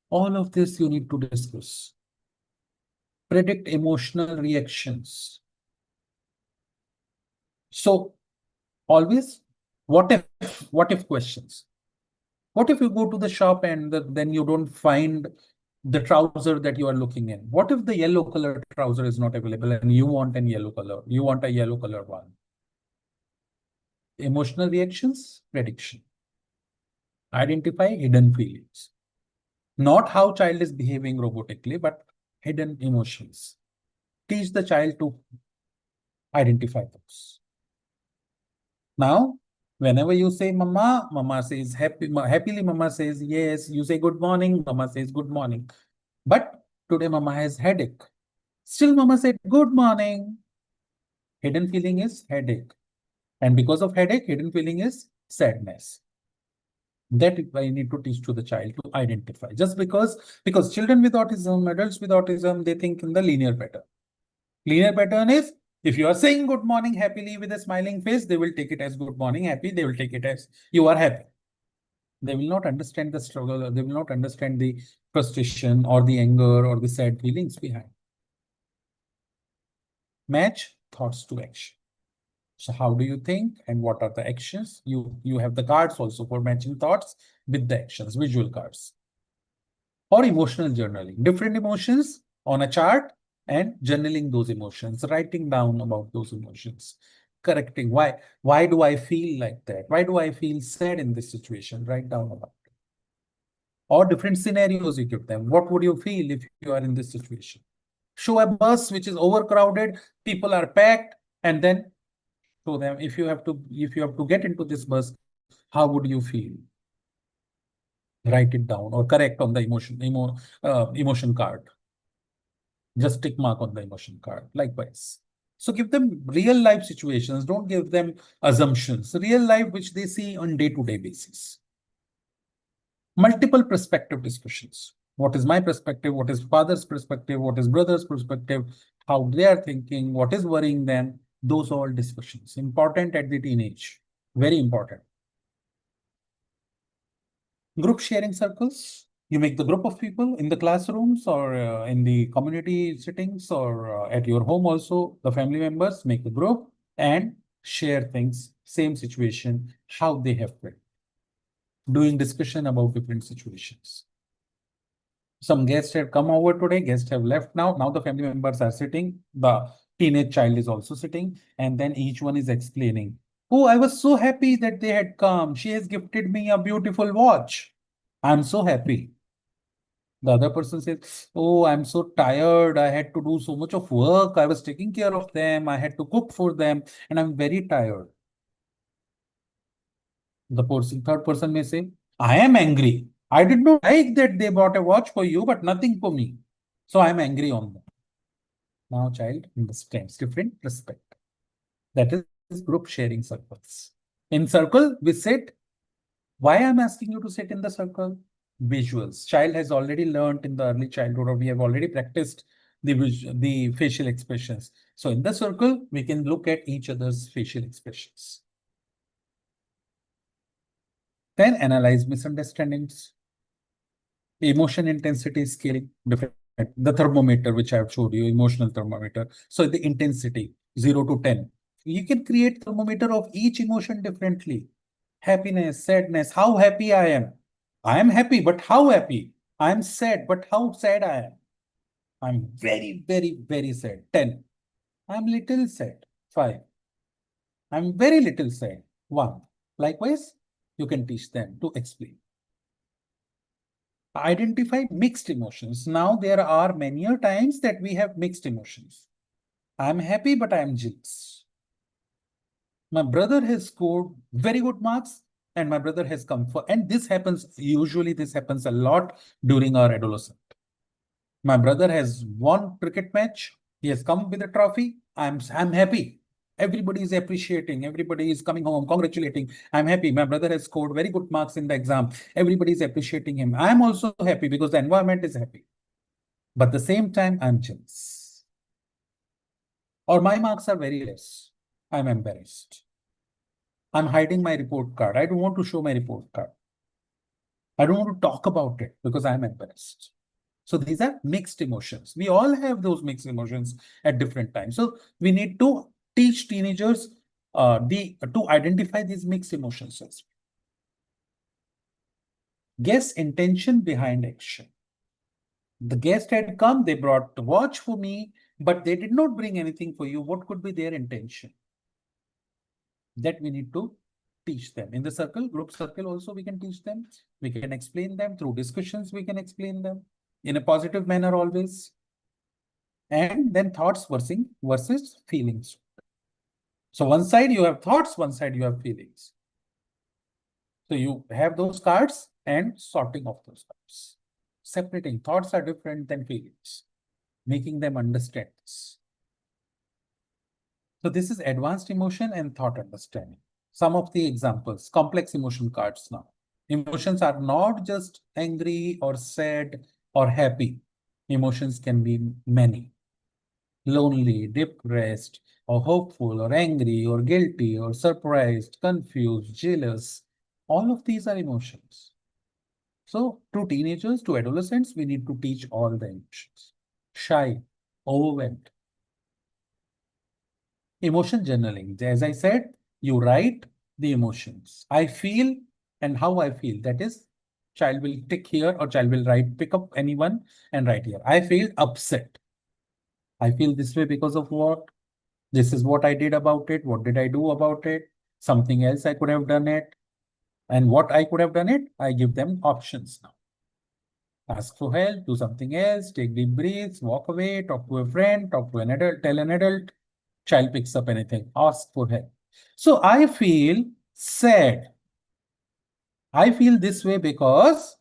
All of this you need to discuss. Predict emotional reactions. So always, what if questions? What if you go to the shop and then you don't find the trouser that you are looking in? What if the yellow color trouser is not available and you want a yellow color? You want a yellow color one. Emotional reactions, prediction. Identify hidden feelings. Not how child is behaving robotically, but hidden emotions. Teach the child to identify those. Now, whenever you say mama, mama says happily, mama says yes. You say good morning, mama says good morning. But today mama has headache. Still mama said good morning. Hidden feeling is headache. And because of headache, hidden feeling is sadness. That I need to teach to the child to identify. Just because children with autism, adults with autism, they think in the linear pattern. Linear pattern is, if you are saying good morning happily with a smiling face, they will take it as good morning happy. They will take it as you are happy. They will not understand the struggle, or they will not understand the frustration or the anger or the sad feelings behind. Match thoughts to action. So how do you think and what are the actions? You have the cards also for matching thoughts with the actions, visual cards. Or emotional journaling, different emotions on a chart and journaling those emotions, writing down about those emotions, correcting why do I feel like that? Why do I feel sad in this situation? Write down about it. Or different scenarios you give them. What would you feel if you are in this situation? Show a bus which is overcrowded, people are packed, and then show them if you have to get into this bus, how would you feel? Write it down or correct on the emotion card. Just tick mark on the emotion card. Likewise. So give them real life situations. Don't give them assumptions. Real life which they see on day-to-day basis. Multiple perspective discussions. What is my perspective? What is father's perspective? What is brother's perspective? How they are thinking? What is worrying them? Those all discussions. Important at the teenage. Very important. Group sharing circles. You make the group of people in the classrooms or in the community settings or at your home also, the family members make a group and share things, same situation, how they have felt. Doing discussion about different situations. Some guests have come over today, guests have left now. Now the family members are sitting, the teenage child is also sitting, and then each one is explaining. Oh, I was so happy that they had come. She has gifted me a beautiful watch. I'm so happy. The other person says, oh, I'm so tired. I had to do so much of work. I was taking care of them. I had to cook for them, and I'm very tired. The third person may say, I am angry. I did not like that they bought a watch for you, but nothing for me. So I'm angry on them. Now child understands different respect. That is group sharing circles. In circle, we sit. Why I'm asking you to sit in the circle? Visuals. Child has already learned in the early childhood, or we have already practiced the facial expressions. So in the circle, we can look at each other's facial expressions. Then analyze misunderstandings. Emotion intensity scaling, different. The thermometer, which I have showed you, emotional thermometer. So the intensity, 0 to 10. You can create thermometer of each emotion differently. Happiness, sadness, how happy I am. I am happy, but how happy? I am sad, but how sad I am. I'm very, very, very sad. 10. I'm little sad. 5. I'm very little sad. 1. Likewise, you can teach them to explain. Identify mixed emotions. Now, there are many times that we have mixed emotions. I'm happy, but I'm jealous. My brother has scored very good marks, and my brother has come for, and this happens, usually this happens a lot during our adolescence. My brother has won cricket match. He has come with a trophy. I'm happy. Everybody is appreciating. Everybody is coming home, congratulating. I'm happy. My brother has scored very good marks in the exam. Everybody is appreciating him. I'm also happy because the environment is happy. But at the same time, I'm jealous. Or my marks are very less. I'm embarrassed. I'm hiding my report card. I don't want to show my report card. I don't want to talk about it because I'm embarrassed. So these are mixed emotions. We all have those mixed emotions at different times. So we need to teach teenagers to identify these mixed emotions. Guess intention behind action. The guest had come, they brought the watch for me, but they did not bring anything for you. What could be their intention? That we need to teach them. In the circle, group circle also we can teach them. We can explain them through discussions. We can explain them in a positive manner always. And then thoughts versus feelings. So one side you have thoughts, one side you have feelings. So you have those cards and sorting of those cards. Separating thoughts are different than feelings, making them understand this. So this is advanced emotion and thought understanding. Some of the examples, complex emotion cards now. Emotions are not just angry or sad or happy. Emotions can be many. Lonely, depressed, or hopeful, or angry, or guilty, or surprised, confused, jealous. All of these are emotions. So to teenagers, to adolescents, we need to teach all the emotions. Shy, overwhelmed. Emotion journaling. As I said, you write the emotions. I feel and how I feel. That is, child will tick here or child will write, pick up anyone and write here. I feel upset. I feel this way because of what? This is what I did about it. What did I do about it? Something else I could have done it. And what I could have done it, I give them options now. Ask for help, do something else, take deep breaths, walk away, talk to a friend, talk to an adult, tell an adult. Child picks up anything, ask for help. So I feel sad. I feel this way because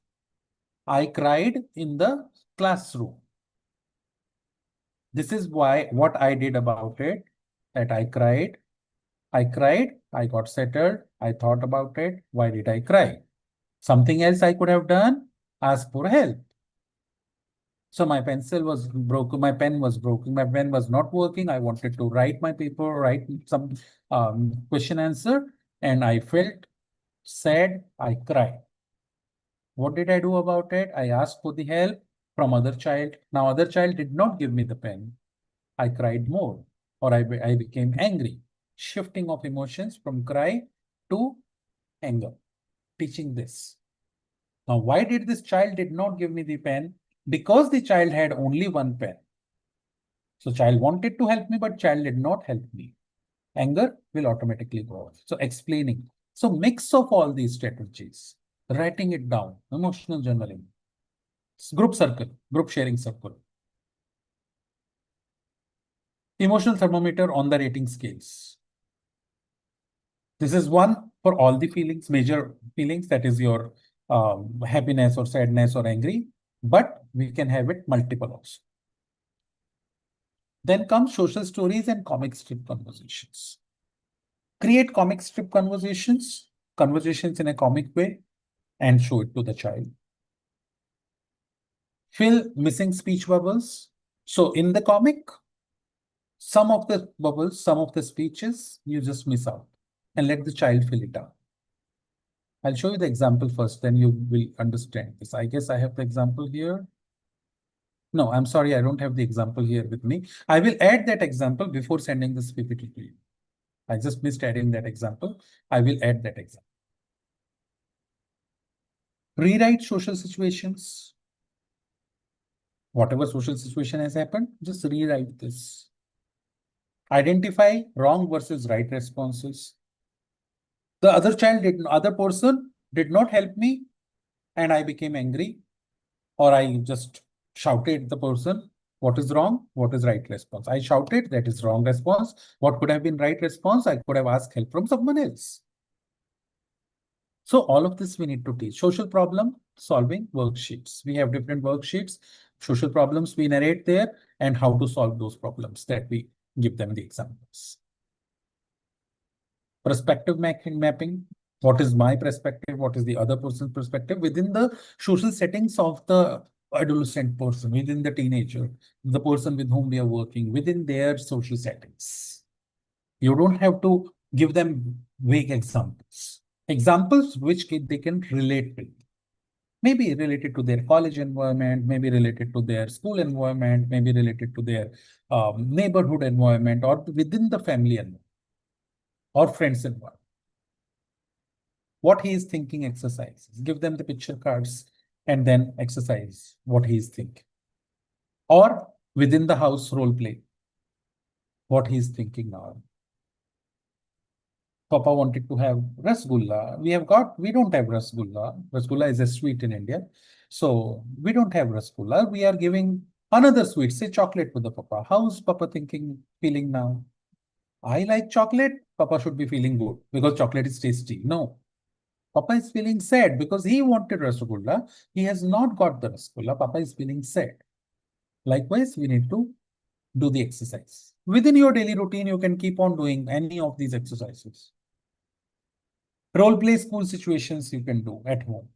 I cried in the classroom. This is why what I did about it, that I cried, I got settled, I thought about it. Why did I cry? Something else I could have done, ask for help. So my pencil was broken, my pen was broken, my pen was not working. I wanted to write my paper, write some question answer, and I felt sad, I cried. What did I do about it? I asked for the help from other child. Now other child did not give me the pen. I cried more, or I became angry. Shifting of emotions from cry to anger, teaching this. Now, why did this child did not give me the pen? Because the child had only one pen. So child wanted to help me, but child did not help me. Anger will automatically go off. So explaining. So mix of all these strategies, writing it down, emotional journaling, group circle, group sharing circle. Emotional thermometer on the rating scales. This is one for all the feelings, major feelings, that is your happiness or sadness or angry, but we can have it multiple also. Then comes social stories and comic strip conversations. Create comic strip conversations in a comic way and show it to the child. Fill missing speech bubbles. So in the comic, some of the bubbles, some of the speeches, you just miss out and let the child fill it out. I'll show you the example first, then you will understand this. I guess I have the example here. No, I'm sorry, I don't have the example here with me. I will add that example before sending this PPT to you. I just missed adding that example. I will add that example. Rewrite social situations. Whatever social situation has happened, just rewrite this. Identify wrong versus right responses. The other person did not help me and I became angry, or I just shouted the person. What is wrong? What is right response? I shouted, that is wrong response. What could have been right response? I could have asked help from someone else. So all of this we need to teach. Social problem solving worksheets. We have different worksheets, social problems we narrate there, and how to solve those problems that we give them the examples. Perspective mapping. What is my perspective? What is the other person's perspective within the social settings of the adolescent person, within the teenager, the person with whom we are working, within their social settings. You don't have to give them vague examples. Examples which they can relate with. Maybe related to their college environment, maybe related to their school environment, maybe related to their neighborhood environment, or within the family environment or friends environment. What he is thinking exercises. Give them the picture cards and then exercise what he is thinking. Or within the house role play, what he is thinking now. Papa wanted to have rasgulla. We don't have rasgulla. Rasgulla is a sweet in India. So we don't have rasgulla. We are giving another sweet, say chocolate to the Papa. How's Papa feeling now? I like chocolate. Papa should be feeling good because chocolate is tasty. No. Papa is feeling sad because he wanted rasgulla. He has not got the rasgulla. Papa is feeling sad. Likewise, we need to do the exercise. Within your daily routine, you can keep on doing any of these exercises. Role play school situations you can do at home.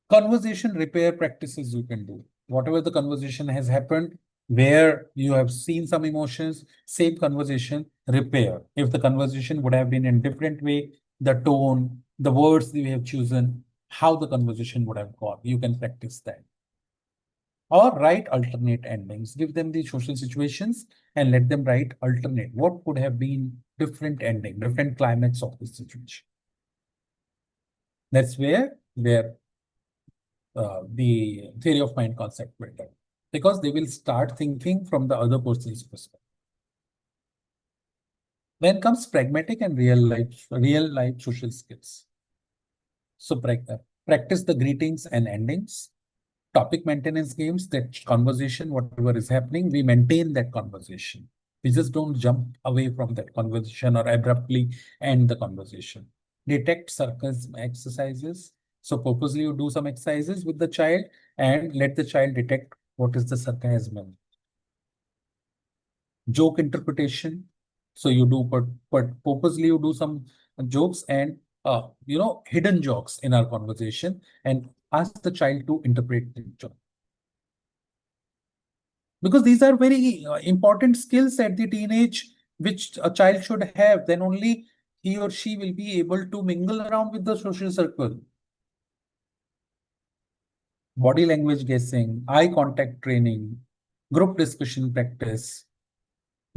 Conversation repair practices you can do. Whatever the conversation has happened, where you have seen some emotions, same conversation, repair. If the conversation would have been in different way, the tone, the words that you have chosen, how the conversation would have gone, you can practice that. Or write alternate endings. Give them the social situations and let them write alternate. What could have been different ending, different climax of this situation? That's where the theory of mind concept will come, because they will start thinking from the other person's perspective. Then comes pragmatic and real life social skills. So practice the greetings and endings. Topic maintenance games, that conversation, whatever is happening, we maintain that conversation. We just don't jump away from that conversation or abruptly end the conversation. Detect sarcasm exercises. So purposely you do some exercises with the child and let the child detect what is the sarcasm. Joke interpretation. So you do, but purposely you do some jokes and hidden jokes in our conversation and ask the child to interpret the joke. Because these are very important skills at the teenage which a child should have. Then only he or she will be able to mingle around with the social circle. Body language guessing, eye contact training, group discussion practice,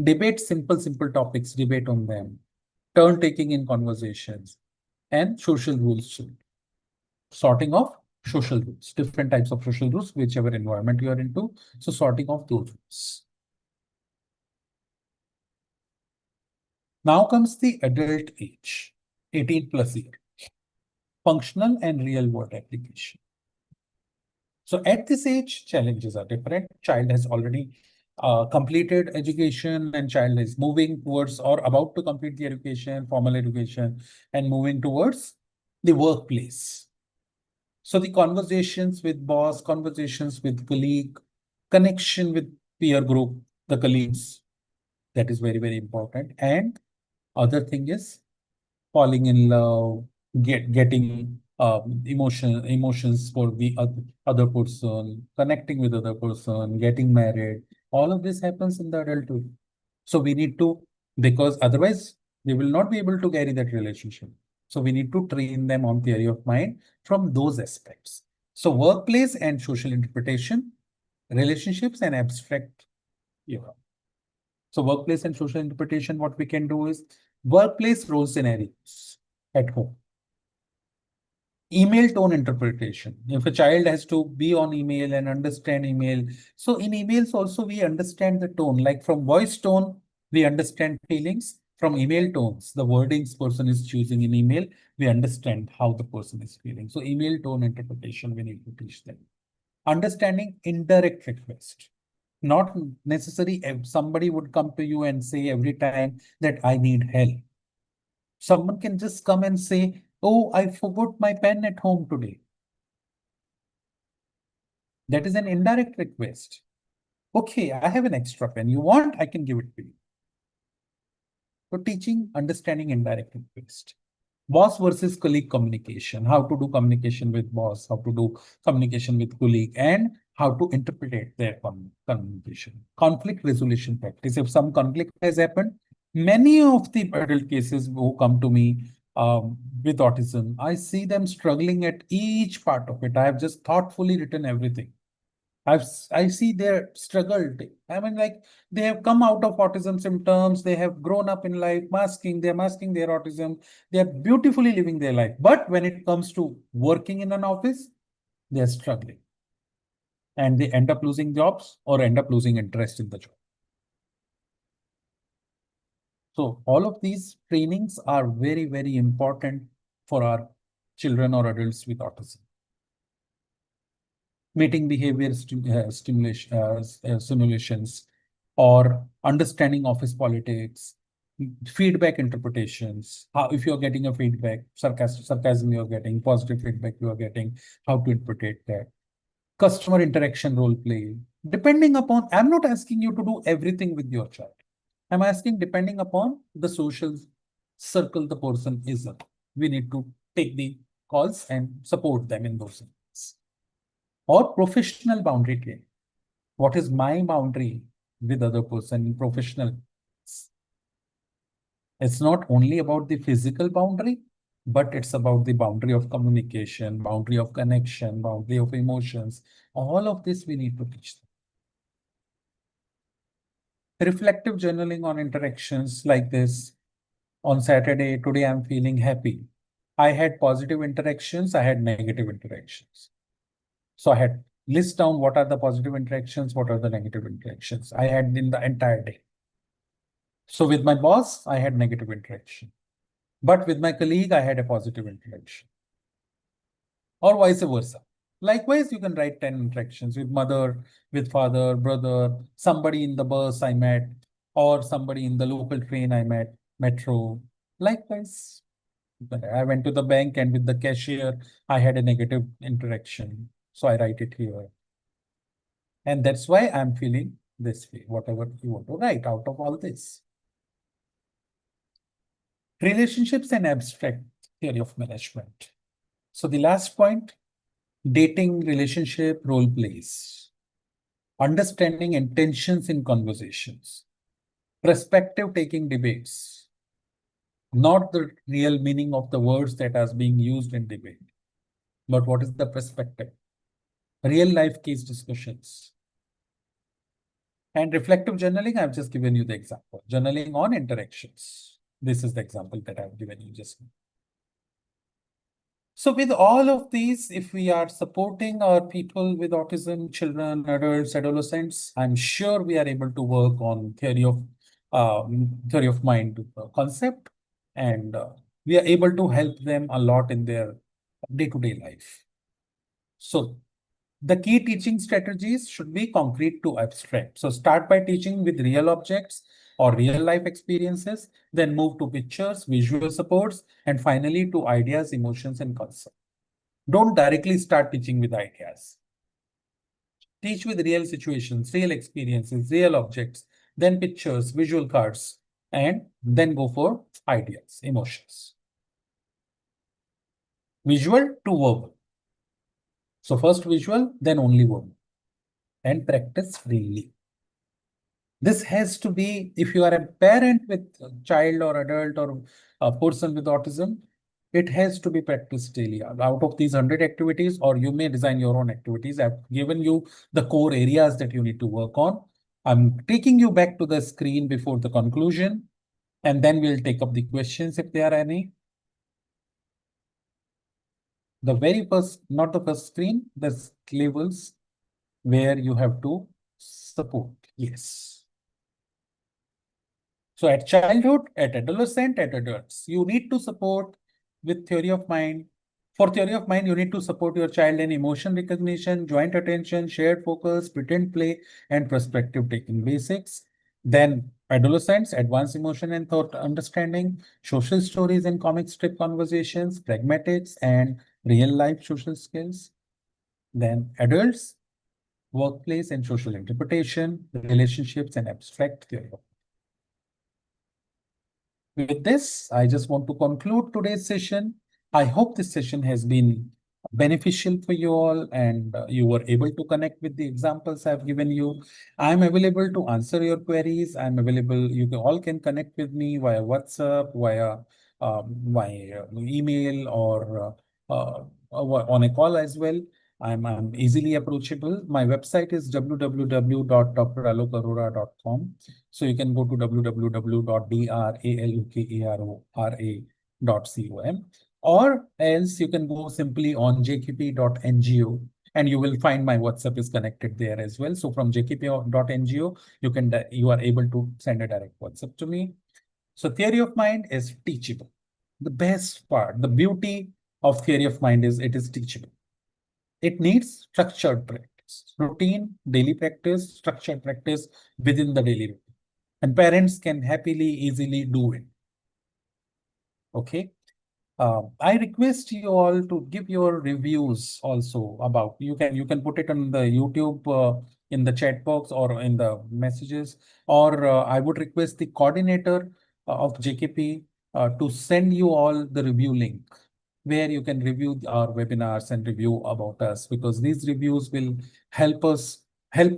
debate simple topics, debate on them, turn taking in conversations, and social rules. Sorting of social rules, different types of social rules, whichever environment you are into. So sorting of those rules. Now comes the adult age, 18 plus year, functional and real world application. So at this age, challenges are different. Child has already completed education and child is moving towards or about to complete the education, formal education, and moving towards the workplace. So the conversations with boss, conversations with colleague, connection with peer group, the colleagues, that is very, very important. And other thing is falling in love, getting emotions for the other person, connecting with other person, getting married. All of this happens in the adulthood. So we need to, because otherwise they will not be able to carry that relationship. So we need to train them on theory of mind from those aspects. So workplace and social interpretation, relationships and abstract. Yeah. So workplace and social interpretation, what we can do is workplace role scenarios at home. Email tone interpretation. If a child has to be on email and understand email, so in emails also we understand the tone. Like from voice tone, we understand feelings. From email tones, the wordings person is choosing in email, we understand how the person is feeling. So email tone interpretation, we need to teach them. Understanding indirect request. Not necessary if somebody would come to you and say every time that I need help. Someone can just come and say, oh, I forgot my pen at home today. That is an indirect request. Okay, I have an extra pen. You want? I can give it to you. So teaching, understanding indirect request. Boss versus colleague communication. How to do communication with boss, how to do communication with colleague, and how to interpret their communication. Conflict resolution practice. If some conflict has happened, many of the adult cases who come to me with autism, I see them struggling at each part of it. I have just thoughtfully written everything. I see their struggle. I mean, like they have come out of autism symptoms, they have grown up in life they're masking their autism, they are beautifully living their life. But when it comes to working in an office, they're struggling. And they end up losing jobs or end up losing interest in the job. So all of these trainings are very, very important for our children or adults with autism. Meeting behavior simulations, or understanding office politics, feedback interpretations. How, if you're getting a feedback, sarcasm you're getting, positive feedback you are getting, how to interpret that. Customer interaction role play. Depending upon, I'm not asking you to do everything with your child. I'm asking depending upon the social circle the person is in. We need to take the calls and support them in those things. Or professional boundary training. What is my boundary with other person in professional? It's not only about the physical boundary, but it's about the boundary of communication, boundary of connection, boundary of emotions. All of this we need to teach them. Reflective journaling on interactions like this. On Saturday, today I'm feeling happy. I had positive interactions, I had negative interactions. So I had list down what are the positive interactions, what are the negative interactions I had in the entire day. So with my boss, I had negative interaction. But with my colleague, I had a positive interaction. Or vice versa. Likewise, you can write 10 interactions with mother, with father, brother, somebody in the bus I met, or somebody in the local train I met, metro. Likewise, I went to the bank and with the cashier, I had a negative interaction. So I write it here. And that's why I'm feeling this way, whatever you want to write out of all this. Relationships and abstract theory of management. So the last point, dating, relationship, role plays, understanding intentions in conversations, perspective taking debates, not the real meaning of the words that are being used in debate, but what is the perspective, real life case discussions. And reflective journaling, I've just given you the example, journaling on interactions. This is the example that I've given you just now. So with all of these, if we are supporting our people with autism, children, adults, adolescents, I'm sure we are able to work on theory of mind concept, and we are able to help them a lot in their day-to-day life. So the key teaching strategies should be concrete to abstract. So start by teaching with real objects or real life experiences, then move to pictures, visual supports, and finally to ideas, emotions, and concepts. Don't directly start teaching with ideas. Teach with real situations, real experiences, real objects, then pictures, visual cards, and then go for ideas, emotions. Visual to verbal. So first visual, then only verbal. And practice freely. This has to be, if you are a parent with a child or adult or a person with autism, it has to be practiced daily. Out of these 100 activities, or you may design your own activities. I've given you the core areas that you need to work on. I'm taking you back to the screen before the conclusion, and then we'll take up the questions if there are any. The very first, not the first screen, the levels where you have to support. Yes. So at childhood, at adolescent, at adults, you need to support with theory of mind. For theory of mind, you need to support your child in emotion recognition, joint attention, shared focus, pretend play, and perspective taking basics. Then adolescents, advanced emotion and thought understanding, social stories and comic strip conversations, pragmatics, and real life social skills. Then adults, workplace and social interpretation, relationships and abstract theory. With this, I just want to conclude today's session. I hope this session has been beneficial for you all and you were able to connect with the examples I've given you. I'm available to answer your queries. I'm available. All can connect with me via WhatsApp, via email, or on a call as well. I'm easily approachable. My website is www.dralokarora.com. So you can go to www.dralukaro.com, or else you can go simply on jkp.ngo and you will find my WhatsApp is connected there as well. So from jkp.ngo, you are able to send a direct WhatsApp to me. So theory of mind is teachable. The best part, the beauty of theory of mind is it is teachable. It needs structured practice, routine, daily practice, structured practice within the daily routine. And parents can happily, easily do it. Okay. I request you all to give your reviews also about, you can put it on the YouTube in the chat box or in the messages, or I would request the coordinator of JKP to send you all the review link where you can review our webinars and review about us, because these reviews will help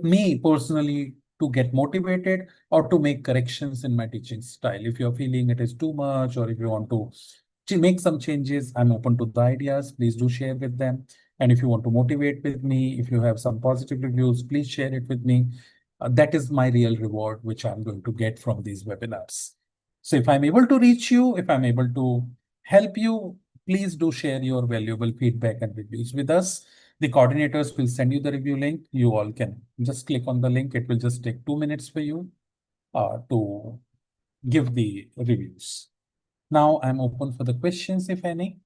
me personally to get motivated or to make corrections in my teaching style. If you're feeling it is too much, or if you want to make some changes, I'm open to the ideas. Please do share with them. And if you want to motivate with me, if you have some positive reviews, please share it with me. That is my real reward, which I'm going to get from these webinars. So if I'm able to reach you, if I'm able to help you, please do share your valuable feedback and reviews with us. The coordinators will send you the review link. You all can just click on the link. It will just take 2 minutes for you to give the reviews. Now I'm open for the questions, if any.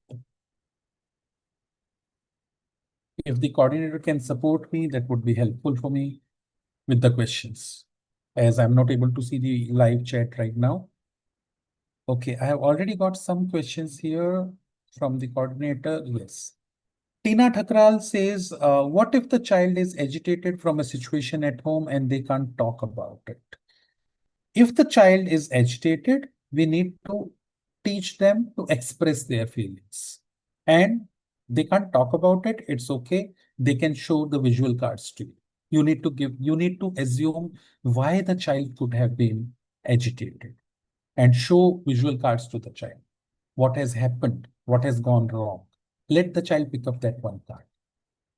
If the coordinator can support me, that would be helpful for me with the questions, as I'm not able to see the live chat right now. Okay, I have already got some questions here from the coordinator. Yes. Tina Thakral says, what if the child is agitated from a situation at home and they can't talk about it? If the child is agitated, we need to teach them to express their feelings. And they can't talk about it, it's okay. They can show the visual cards to you. You need to assume why the child could have been agitated and show visual cards to the child. What has happened? What has gone wrong? Let the child pick up that one card.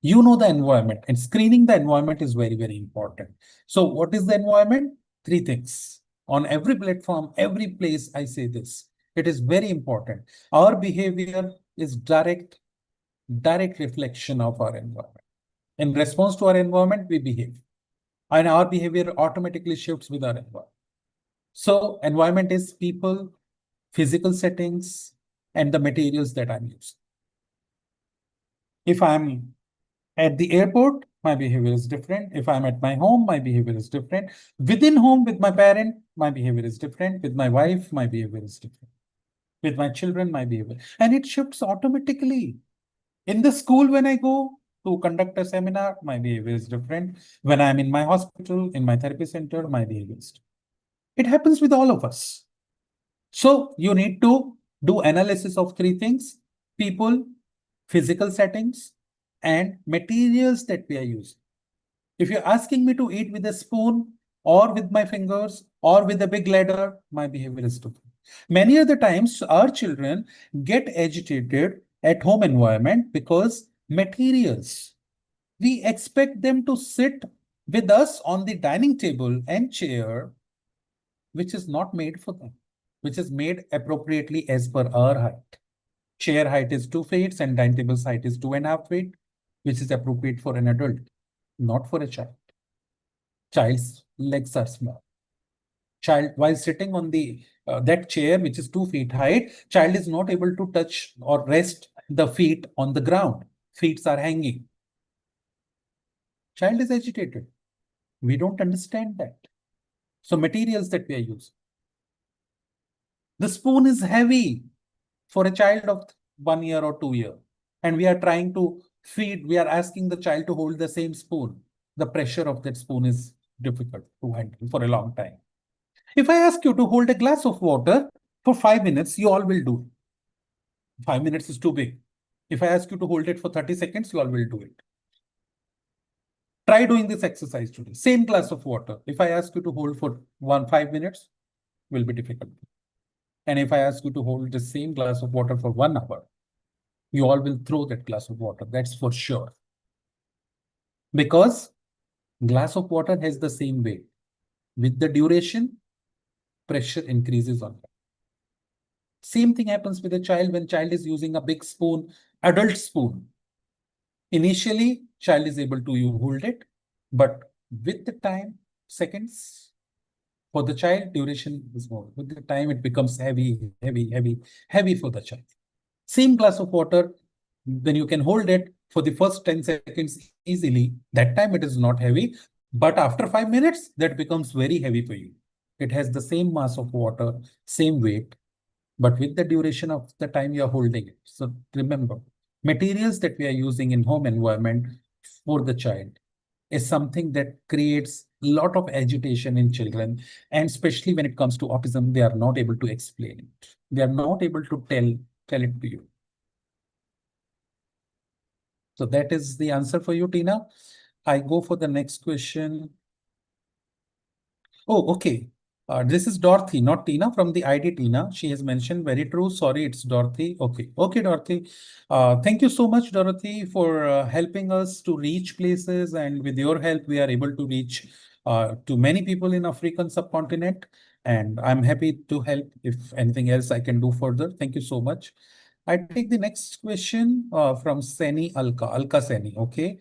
You know the environment, and screening the environment is very, very important. So what is the environment? Three things. On every platform, every place, I say this. It is very important. Our behavior is direct reflection of our environment. In response to our environment, we behave. And our behavior automatically shifts with our environment. So environment is people, physical settings, and the materials that I'm using. If I'm at the airport, my behavior is different. If I'm at my home, my behavior is different. Within home with my parent, my behavior is different. With my wife, my behavior is different. With my children, my behavior. And it shifts automatically. In the school, when I go to conduct a seminar, my behavior is different. When I'm in my hospital, in my therapy center, my behavior is different. It happens with all of us. So you need to do analysis of three things: people, physical settings, and materials that we are using. If you're asking me to eat with a spoon or with my fingers or with a big ladder, my behavior is different. Many other times, our children get agitated at home environment because materials. We expect them to sit with us on the dining table and chair, which is not made for them, which is made appropriately as per our height. Chair height is 2 feet and dining table's height is 2.5 feet, which is appropriate for an adult, not for a child. Child's legs are small. Child, while sitting on the that chair, which is 2 feet height, child is not able to touch or rest the feet on the ground. Feet are hanging. Child is agitated. We don't understand that. So materials that we are using. The spoon is heavy for a child of 1 year or 2 years. And we are trying to feed, we are asking the child to hold the same spoon. The pressure of that spoon is difficult to handle for a long time. If I ask you to hold a glass of water for 5 minutes, you all will do. 5 minutes is too big. If I ask you to hold it for 30 seconds, you all will do it. Try doing this exercise today. Same glass of water. If I ask you to hold for 5 minutes, will be difficult. And if I ask you to hold the same glass of water for 1 hour, you all will throw that glass of water. That's for sure. Because glass of water has the same weight. With the duration, pressure increases on it. Same thing happens with a child when child is using a big spoon, adult spoon. Initially, child is able to hold it, but with the time, seconds, for the child, duration is more. With the time, it becomes heavy for the child. Same glass of water, then you can hold it for the first 10 seconds easily. That time it is not heavy, but after 5 minutes, that becomes very heavy for you. It has the same mass of water, same weight, but with the duration of the time you are holding it. So remember, materials that we are using in home environment for the child is something that creates a lot of agitation in children. And especially when it comes to autism, they are not able to explain it. They are not able to tell it to you. So that is the answer for you, Tina. I go for the next question. Oh, okay. This is Dorothy, not Tina, from the ID Tina. She has mentioned very true. Sorry, it's Dorothy. Okay. Okay, Dorothy. Thank you so much, Dorothy, for helping us to reach places. And with your help, we are able to reach to many people in African subcontinent. And I'm happy to help if anything else I can do further. Thank you so much. I take the next question from Seni Alka Seni. Okay.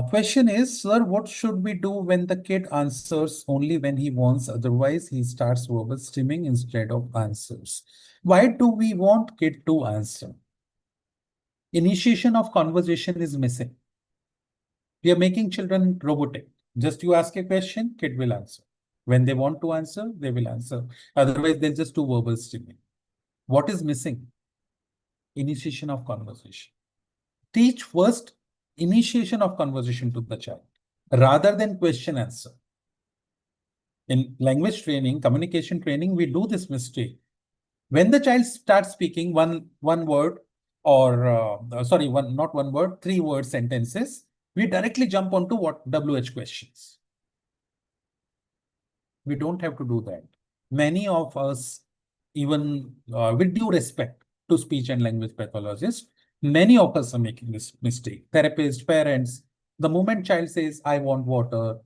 Question is, sir, what should we do when the kid answers only when he wants, otherwise he starts verbal streaming instead of answers? Why do we want kid to answer? Initiation of conversation is missing. We are making children robotic. Just you ask a question, kid will answer. When they want to answer, they will answer. Otherwise, they'll just do verbal streaming. What is missing? Initiation of conversation. Teach first initiation of conversation to the child rather than question answer. In language training, communication training, we do this mistake. When the child starts speaking one word or sorry, not one word, 3-word sentences, we directly jump onto what WH questions. We don't have to do that. Many of us, even with due respect to speech and language pathologists, many of us are making this mistake. Therapists, parents, the moment child says, I want water,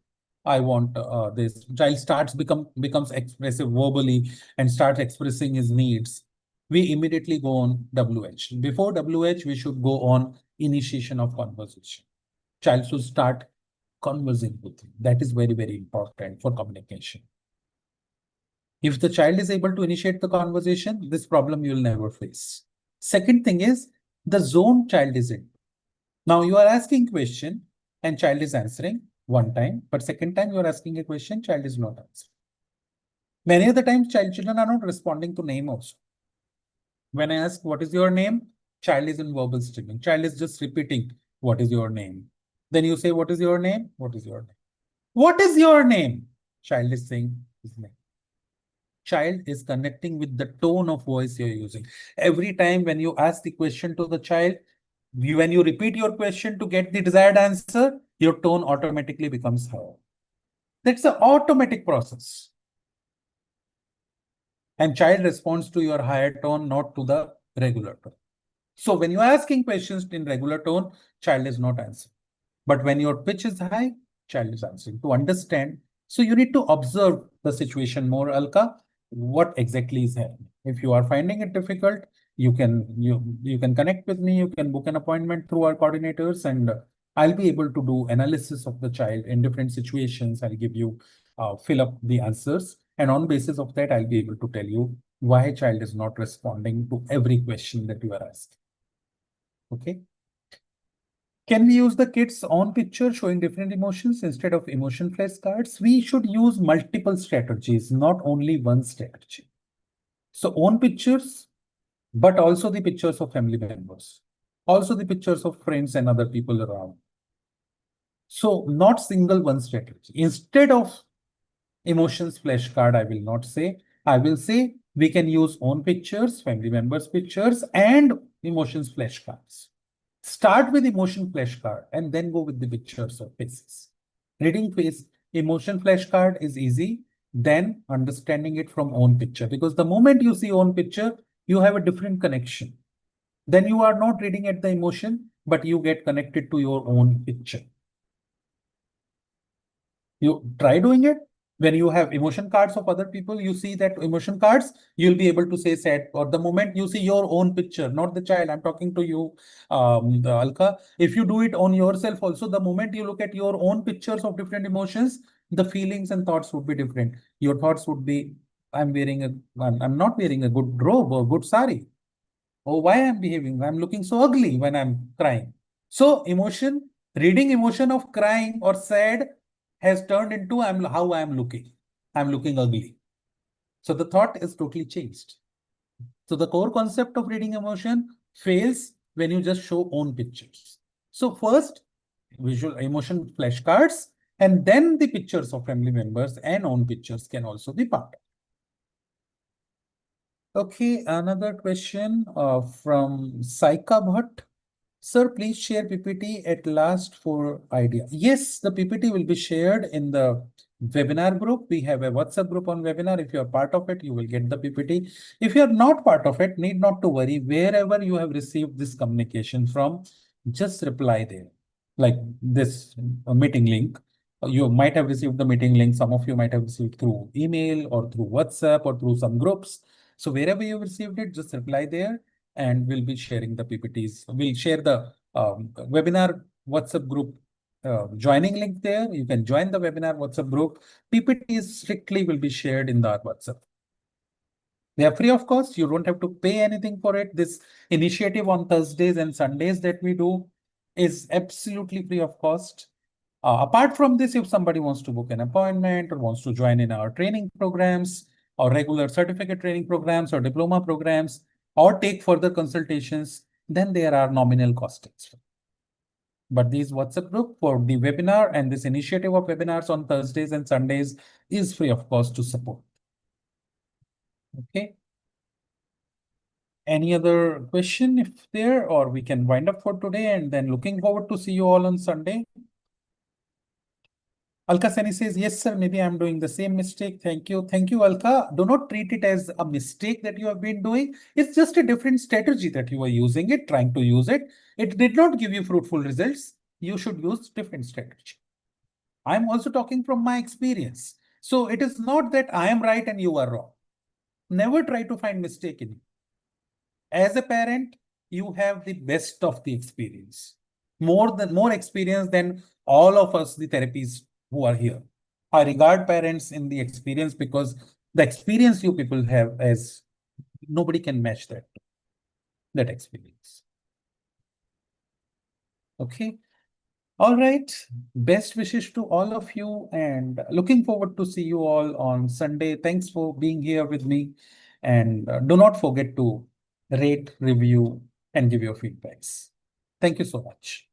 I want this, child becomes expressive verbally and starts expressing his needs. We immediately go on WH. Before WH, we should go on initiation of conversation. Child should start conversing with him. That is very, very important for communication. If the child is able to initiate the conversation, this problem you will never face. Second thing is the zone child is in. Now you are asking question and child is answering one time, but second time you are asking a question, child is not answering. Many of the times children are not responding to name also. When I ask what is your name, child is in verbal streaming. Child is just repeating what is your name. Then you say what is your name? What is your name? What is your name? Child is saying his name. Child is connecting with the tone of voice you're using. Every time when you ask the question to the child, When you repeat your question to get the desired answer, your tone automatically becomes higher. That's an automatic process. And child responds to your higher tone, not to the regular tone. So when you're asking questions in regular tone, child is not answering. But when your pitch is high, child is answering. To understand, so you need to observe the situation more, Alka, what exactly is happening. If you are finding it difficult, you can connect with me, you can book an appointment through our coordinators, and I'll be able to do analysis of the child in different situations. I'll give you fill up the answers, and on basis of that, I'll be able to tell you why child is not responding to every question that you are asking. Okay. Can we use the kid's own picture showing different emotions instead of emotion flashcards? We should use multiple strategies, not only one strategy. So own pictures, but also the pictures of family members, also the pictures of friends and other people around. So not single one strategy. Instead of emotions flashcard, I will not say. I will say we can use own pictures, family members' pictures, and emotions flashcards. Start with emotion flashcard and then go with the pictures of faces. Reading face emotion flashcard is easy, then understanding it from own picture. Because the moment you see own picture, you have a different connection. Then you are not reading at the emotion, but you get connected to your own picture. You try doing it. When you have emotion cards of other people, you see that emotion cards, you'll be able to say sad. Or the moment you see your own picture, not the child, I'm talking to you, Alka. If you do it on yourself also, the moment you look at your own pictures of different emotions, the feelings and thoughts would be different. Your thoughts would be, I'm not wearing a good robe or good sari. Oh, why I'm behaving? I'm looking so ugly when I'm crying. So reading emotion of crying or sad has turned into how I'm looking. I'm looking ugly. So the thought is totally changed. So the core concept of reading emotion fails when you just show own pictures. So first, visual emotion flashcards, and then the pictures of family members and own pictures can also be part. Okay, another question from Saika Bhatt. Sir, please share PPT at last for idea. Yes, the PPT will be shared in the webinar group. We have a WhatsApp group on webinar. If you are part of it, you will get the PPT. If you are not part of it, need not to worry. Wherever you have received this communication from, just reply there. Like this meeting link. You might have received the meeting link. Some of you might have received through email or through WhatsApp or through some groups. So wherever you received it, just reply there and we'll be sharing the PPTs. We'll share the webinar WhatsApp group joining link there. You can join the webinar WhatsApp group. PPTs strictly will be shared in the WhatsApp. They are free of cost. You don't have to pay anything for it. This initiative on Thursdays and Sundays that we do is absolutely free of cost. Apart from this, if somebody wants to book an appointment or wants to join in our training programs or regular certificate training programs or diploma programs or take further consultations, then there are nominal costs. But this WhatsApp group for the webinar and this initiative of webinars on Thursdays and Sundays is free of cost to support. Okay. Any other question if there, or we can wind up for today and then looking forward to see you all on Sunday. Alka Sani says, yes, sir, maybe I'm doing the same mistake. Thank you. Thank you, Alka. Do not treat it as a mistake that you have been doing. It's just a different strategy that you are using it, trying to use it. It did not give you fruitful results. You should use different strategy. I'm also talking from my experience. So it is not that I am right and you are wrong. Never try to find mistake in you. As a parent, you have the best of the experience. More experience than all of us, the therapists who are here. I regard parents in the experience because the experience you people have as nobody can match that experience. Okay. All right. Best wishes to all of you and looking forward to see you all on Sunday. Thanks for being here with me. And do not forget to rate, review, and give your feedbacks. Thank you so much.